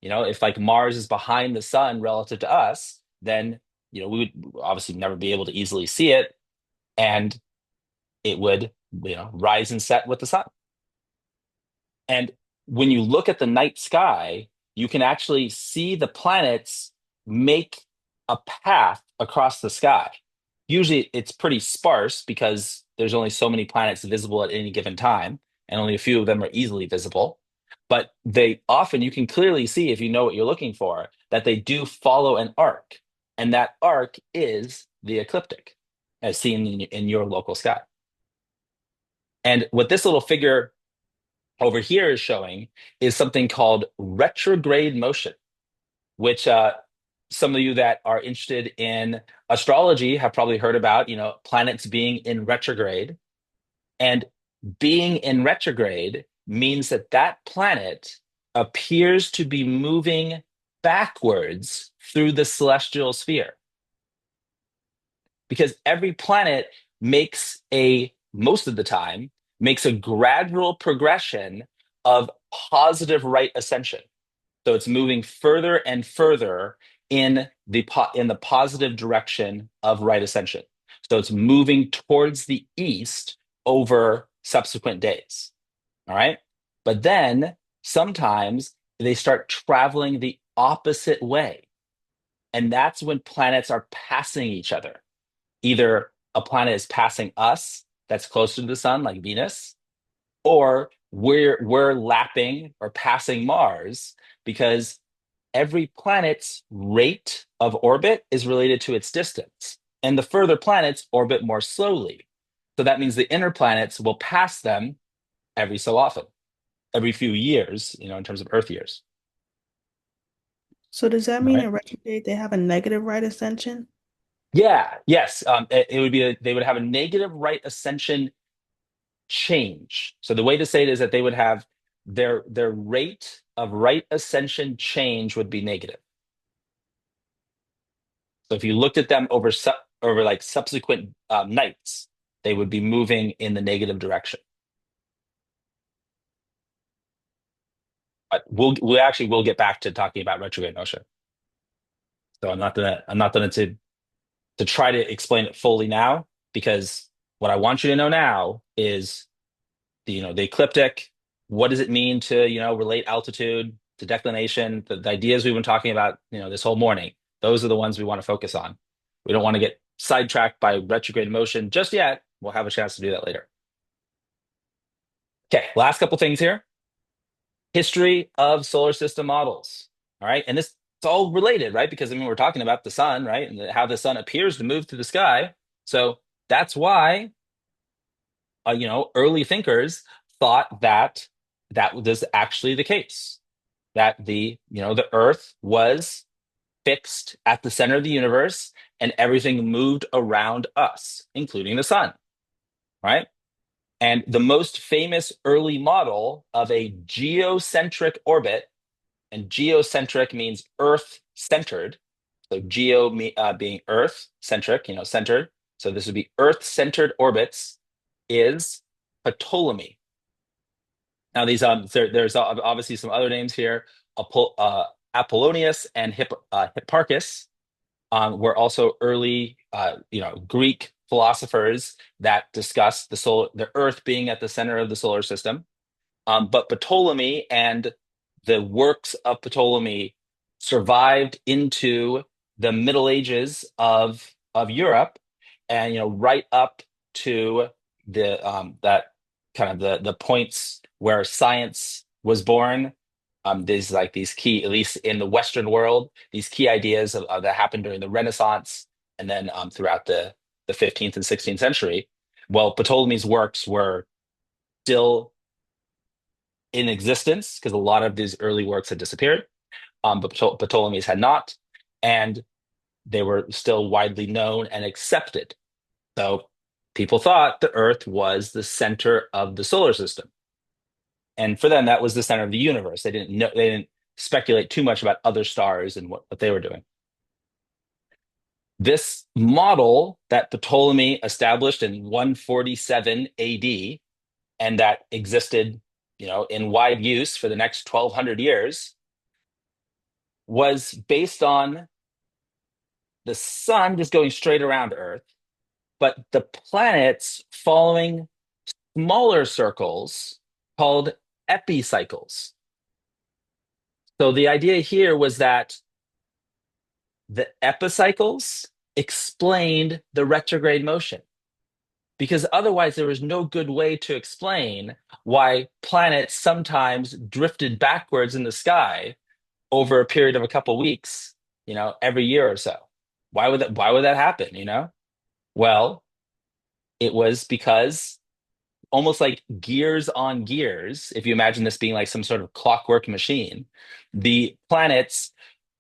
If like Mars is behind the sun relative to us, then we would obviously never be able to easily see it, and it would rise and set with the sun. And when you look at the night sky, you can actually see the planets make a path across the sky. Usually it's pretty sparse because there's only so many planets visible at any given time, and only a few of them are easily visible. But you can clearly see, if you know what you're looking for, that they do follow an arc. And that arc is the ecliptic, as seen in your local sky. And what this little figure over here is showing is something called retrograde motion, which some of you that are interested in astrology have probably heard about, planets being in retrograde. And being in retrograde means that planet appears to be moving backwards through the celestial sphere. Because every planet most of the time, makes a gradual progression of positive right ascension. So it's moving further and further in the positive direction of right ascension. So it's moving towards the east over subsequent days. All right. But then sometimes they start traveling the opposite way. And that's when planets are passing each other. Either a planet is passing us that's closer to the sun, like Venus, or we're lapping or passing Mars, because every planet's rate of orbit is related to its distance. And the further planets orbit more slowly. So that means the inner planets will pass them every so often, every few years, in terms of Earth years. So does that All mean right. in retrograde they have a negative right ascension? Yeah, yes. It would be they would have a negative right ascension change. So the way to say it is that they would have their rate of right ascension change would be negative. So if you looked at them over like subsequent nights, they would be moving in the negative direction. But we'll get back to talking about retrograde motion. So I'm not gonna to try to explain it fully now, because what I want you to know now is the ecliptic. What does it mean to relate altitude to declination? The ideas we've been talking about this whole morning. Those are the ones we want to focus on. We don't want to get sidetracked by retrograde motion just yet. We'll have a chance to do that later. Okay, last couple things here. History of solar system models. All right, and it's all related, right? Because we're talking about the sun, right, and how the sun appears to move through the sky. So that's why early thinkers thought that that was actually the case, that the Earth was fixed at the center of the universe and everything moved around us, including the sun, right? And the most famous early model of a geocentric orbit, and geocentric means Earth centered. So being Earth centric, centered. So this would be Earth centered orbits, is Ptolemy. Now there's obviously some other names here. Apollonius and Hipparchus were also early Greek philosophers that discussed the Earth being at the center of the solar system. But Ptolemy and the works of Ptolemy survived into the Middle Ages of Europe, and right up to the that kind of the points where science was born. These key, at least in the Western world, these key ideas that happened during the Renaissance, and then throughout the 15th and 16th century. Well, Ptolemy's works were still in existence because a lot of these early works had disappeared, but Ptolemy's had not, and they were still widely known and accepted. So people thought the Earth was the center of the solar system, and for them that was the center of the universe. They didn't speculate too much about other stars and what they were doing. This model that Ptolemy established in 147 AD and that existed, in wide use for the next 1200 years, was based on the sun just going straight around Earth, but the planets following smaller circles called epicycles. So the idea here was that the epicycles explained the retrograde motion, because otherwise there was no good way to explain why planets sometimes drifted backwards in the sky over a period of a couple weeks, every year or so. Why would that happen, Well, it was because, almost like gears on gears, if you imagine this being like some sort of clockwork machine, the planets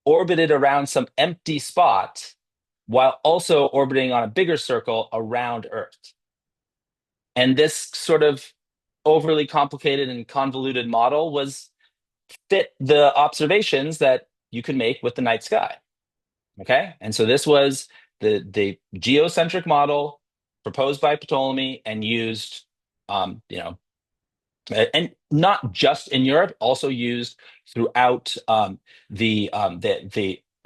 orbited around some empty spot while also orbiting on a bigger circle around Earth. And this sort of overly complicated and convoluted model fit the observations that you could make with the night sky. Okay, and so this was the geocentric model proposed by Ptolemy and used, and not just in Europe, also used throughout the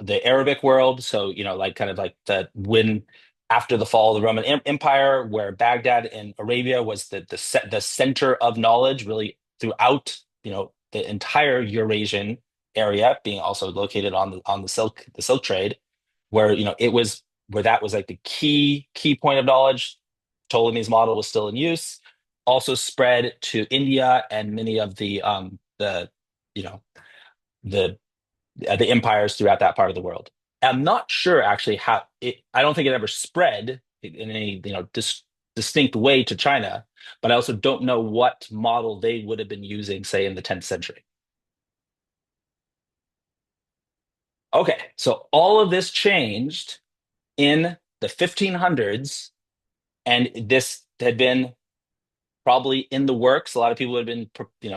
Arabic world. So like kind of like when after the fall of the Roman Empire, where Baghdad in Arabia was the center of knowledge, really throughout the entire Eurasian area, being also located on the silk trade, where that was like the key point of knowledge. Ptolemy's model was still in use, also spread to India and many of the you know the the empires throughout that part of the world. I'm not sure actually how it. I don't think it ever spread in any distinct way to China, but I also don't know what model they would have been using, say, in the 10th century. Okay, so all of this changed in the 1500s, and this had been probably in the works. A lot of people had been,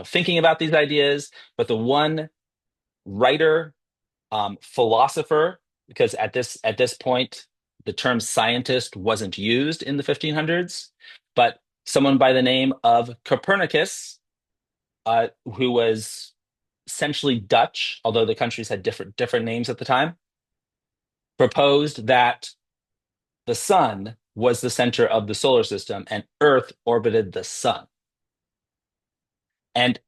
thinking about these ideas, but the one writer, philosopher, because at this point the term scientist wasn't used in the 1500s, but someone by the name of Copernicus, who was essentially Dutch, although the countries had different names at the time, proposed that the sun was the center of the solar system and Earth orbited the sun. And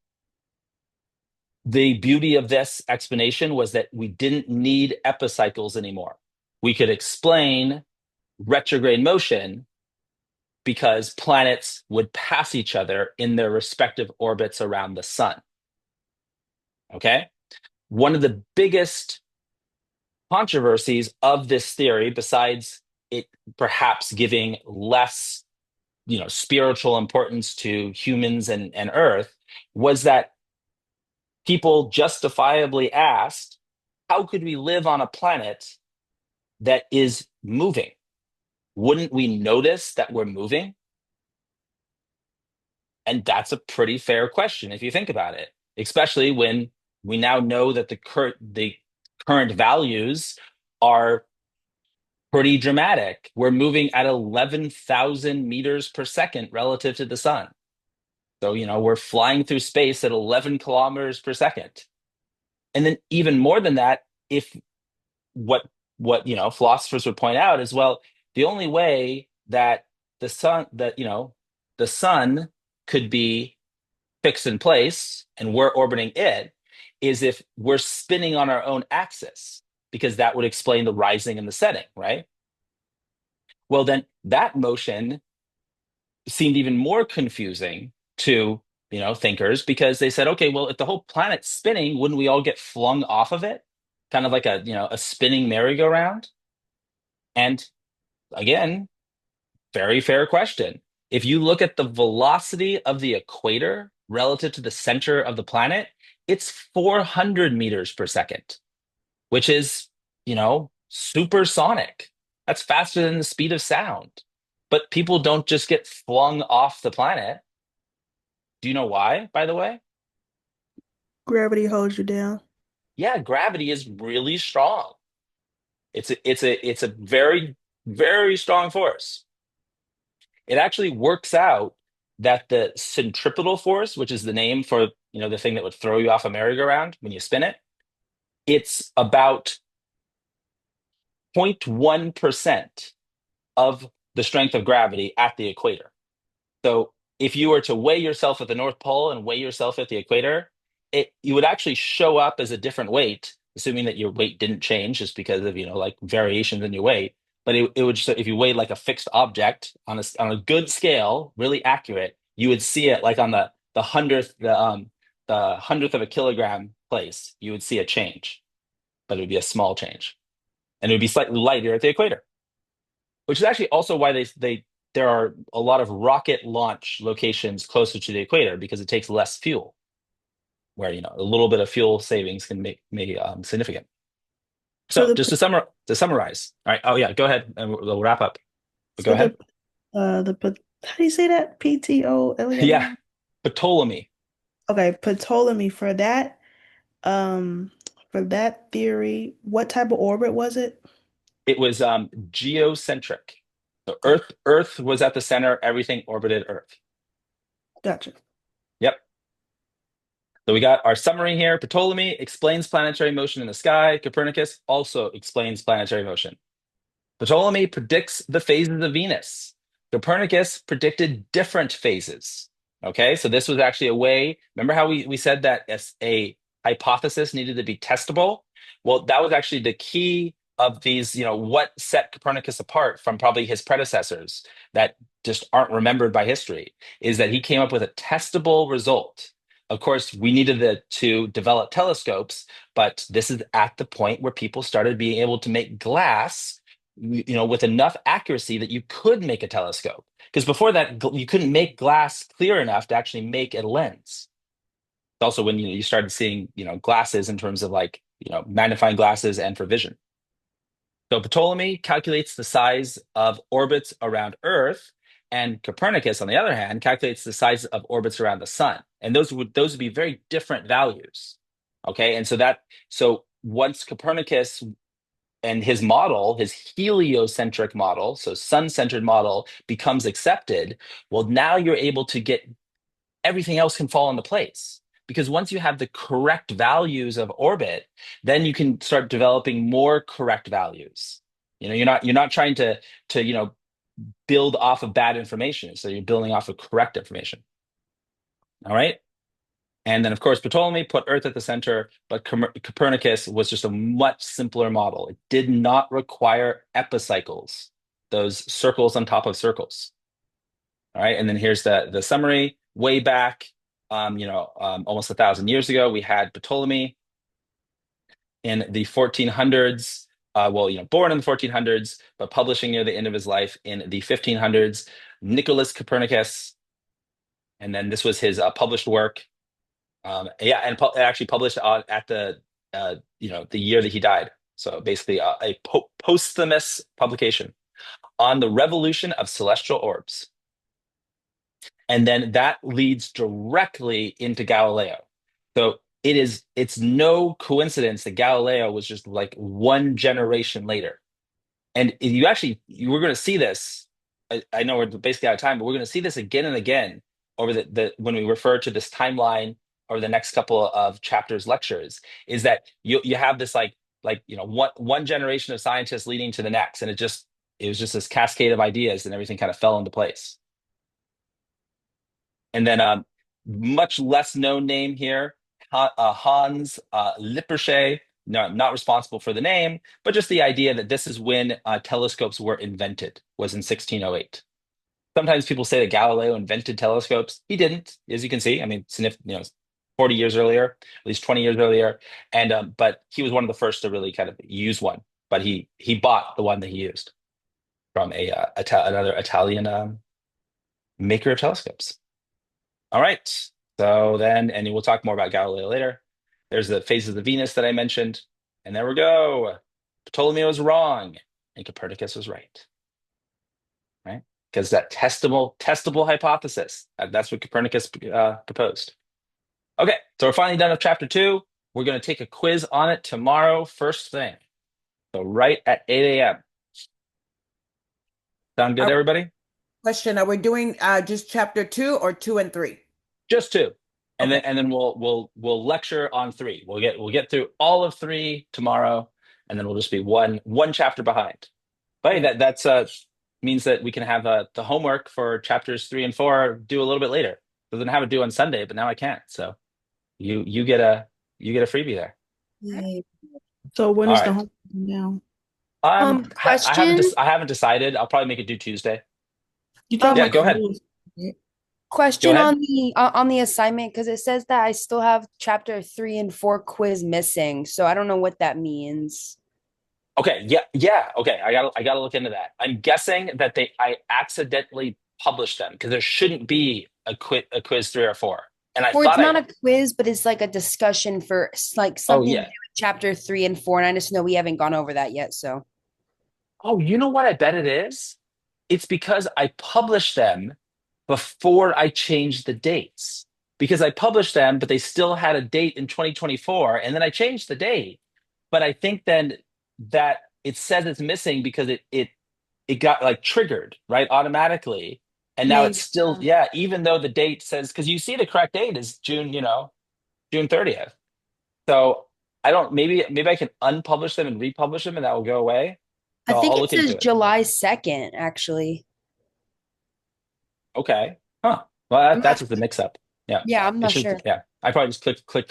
the beauty of this explanation was that we didn't need epicycles anymore. We could explain retrograde motion because planets would pass each other in their respective orbits around the sun. Okay? One of the biggest controversies of this theory, besides it perhaps giving less spiritual importance to humans and Earth, was that people justifiably asked, how could we live on a planet that is moving? Wouldn't we notice that we're moving? And that's a pretty fair question if you think about it, especially when we now know that the current values are pretty dramatic. We're moving at 11,000 meters per second relative to the sun. So, we're flying through space at 11 kilometers per second. And then even more than that, if what philosophers would point out is, well, the only way that the sun could be fixed in place and we're orbiting it is if we're spinning on our own axis, because that would explain the rising and the setting, right? Well, then that motion seemed even more confusing to thinkers, because they said, okay, well, if the whole planet's spinning, wouldn't we all get flung off of it, kind of like a spinning merry-go-round? And again, very fair question. If you look at the velocity of the equator relative to the center of the planet, it's 400 meters per second, which is, supersonic. That's faster than the speed of sound. But people don't just get flung off the planet. Do you know why, by the way? Gravity holds you down. Yeah, gravity is really strong. It's a very, very strong force. It actually works out that the centripetal force, which is the name for the thing that would throw you off a merry-go-round when you spin it, it's about 0.1% of the strength of gravity at the equator. So if you were to weigh yourself at the North Pole and weigh yourself at the equator, you would actually show up as a different weight, assuming that your weight didn't change just because of like variations in your weight. But it would just, if you weighed like a fixed object on a good scale, really accurate, you would see it like on the hundredth the hundredth of a kilogram place. You would see a change, but it would be a small change, and it would be slightly lighter at the equator, which is actually also why there are a lot of rocket launch locations closer to the equator, because it takes less fuel, where a little bit of fuel savings can make significant. So So the just to summarize, all right. Oh yeah, go ahead and we'll wrap up. But go so ahead. how do you say that? Yeah, Ptolemy. Ptolemy. Okay, Ptolemy um for that theory, what type of orbit was it? It was geocentric. So Okay, Earth was at the center. Everything orbited Earth. gotcha. Yep. So we got our summary here. Ptolemy explains planetary motion in the sky. Copernicus also explains planetary motion. Ptolemy predicts the phases of Venus. Copernicus predicted different phases. Okay, so this was actually a way. Remember how we said that as a hypothesis needed to be testable? Well, that was actually the key of these, what set Copernicus apart from probably his predecessors that just aren't remembered by history, is that he came up with a testable result. Of course, we needed to develop telescopes, but this is at the point where people started being able to make glass with enough accuracy that you could make a telescope. Because before that, you couldn't make glass clear enough to actually make a lens. Also, when you started seeing glasses in terms of like magnifying glasses and for vision. So Ptolemy calculates the size of orbits around Earth, and Copernicus, on the other hand, calculates the size of orbits around the sun. And those would be very different values. Okay, and so once Copernicus and his model, his heliocentric model, so sun-centered model, becomes accepted, well, now you're able to get everything else can fall into place. Because once you have the correct values of orbit, then you can start developing more correct values. You're not trying to build off of bad information. So you're building off of correct information. All right. And then, of course, Ptolemy put Earth at the center, but Copernicus was just a much simpler model. It did not require epicycles, those circles on top of circles. All right, and then here's the summary. Way back, almost 1,000 years ago, we had Ptolemy in the 1400s. Born in the 1400s, but publishing near the end of his life in the 1500s. Nicholas Copernicus, and then this was his published work. Yeah, and actually published on at the the year that he died. So basically, a posthumous publication on the revolution of celestial orbs, and then that leads directly into Galileo. So it's no coincidence that Galileo was just like one generation later. And you were going to see this. I know we're basically out of time, but we're going to see this again and again over the when we refer to this timeline over the next couple of chapters lectures. Is that you have this one generation of scientists leading to the next, and it was just this cascade of ideas, and everything kind of fell into place. And then much less known name here, Hans Lippershey. No, not responsible for the name, but just the idea that this is when telescopes were invented, was in 1608. Sometimes people say that Galileo invented telescopes. He didn't, as you can see. I mean, 40 years earlier, at least 20 years earlier, and but he was one of the first to really kind of use one. But he bought the one that he used from another Italian maker of telescopes. All right. So then, and we'll talk more about Galileo later. There's the phases of Venus that I mentioned. And there we go. Ptolemy was wrong and Copernicus was right. Right? Because that testable hypothesis, that's what Copernicus proposed. Okay. So we're finally done with chapter 2. We're going to take a quiz on it tomorrow, first thing. So right at 8 a.m. Sound good, everybody? Question: Are we doing just chapter 2 or 2 and 3? Just 2. And Okay. then we'll lecture on 3. We'll get through all of 3 tomorrow, and then we'll just be one chapter behind. But hey, that's means that we can have the homework for chapters 3 and 4 due a little bit later. I was gonna have it due on Sunday, but now I can't. So you get a freebie there. Yay. So when All is the right. homework now? Question. I haven't decided. I'll probably make it due Tuesday. You talking Yeah, about go ahead. rules? Go Question ahead. on the assignment because it says that I still have chapter 3 and 4 quiz missing, so I don't know what that means. Okay, yeah. Okay, I gotta look into that. I'm guessing that I accidentally published them because there shouldn't be a quiz 3 or 4. And I Or it's thought not a quiz, but it's like a discussion for like oh something to do yeah. with chapter 3 and 4, and I just know we haven't gone over that yet. So Oh, you know what I bet it is? It's because I published them before I changed the dates. Because I published them, but they still had a date in 2024, and then I changed the date. But I think then that it says it's missing because it got like triggered, right, automatically. And now it's maybe. still, yeah, even though the date says, because you see the correct date is June, June 30th. So I don't, maybe I can unpublish them and republish them and that will go away. I So think I'll it look says into it. July 2nd, actually. Okay. Huh. Well, I'm that's not, just a mix up. Yeah. yeah, I'm It not should, sure. yeah. I probably just clicked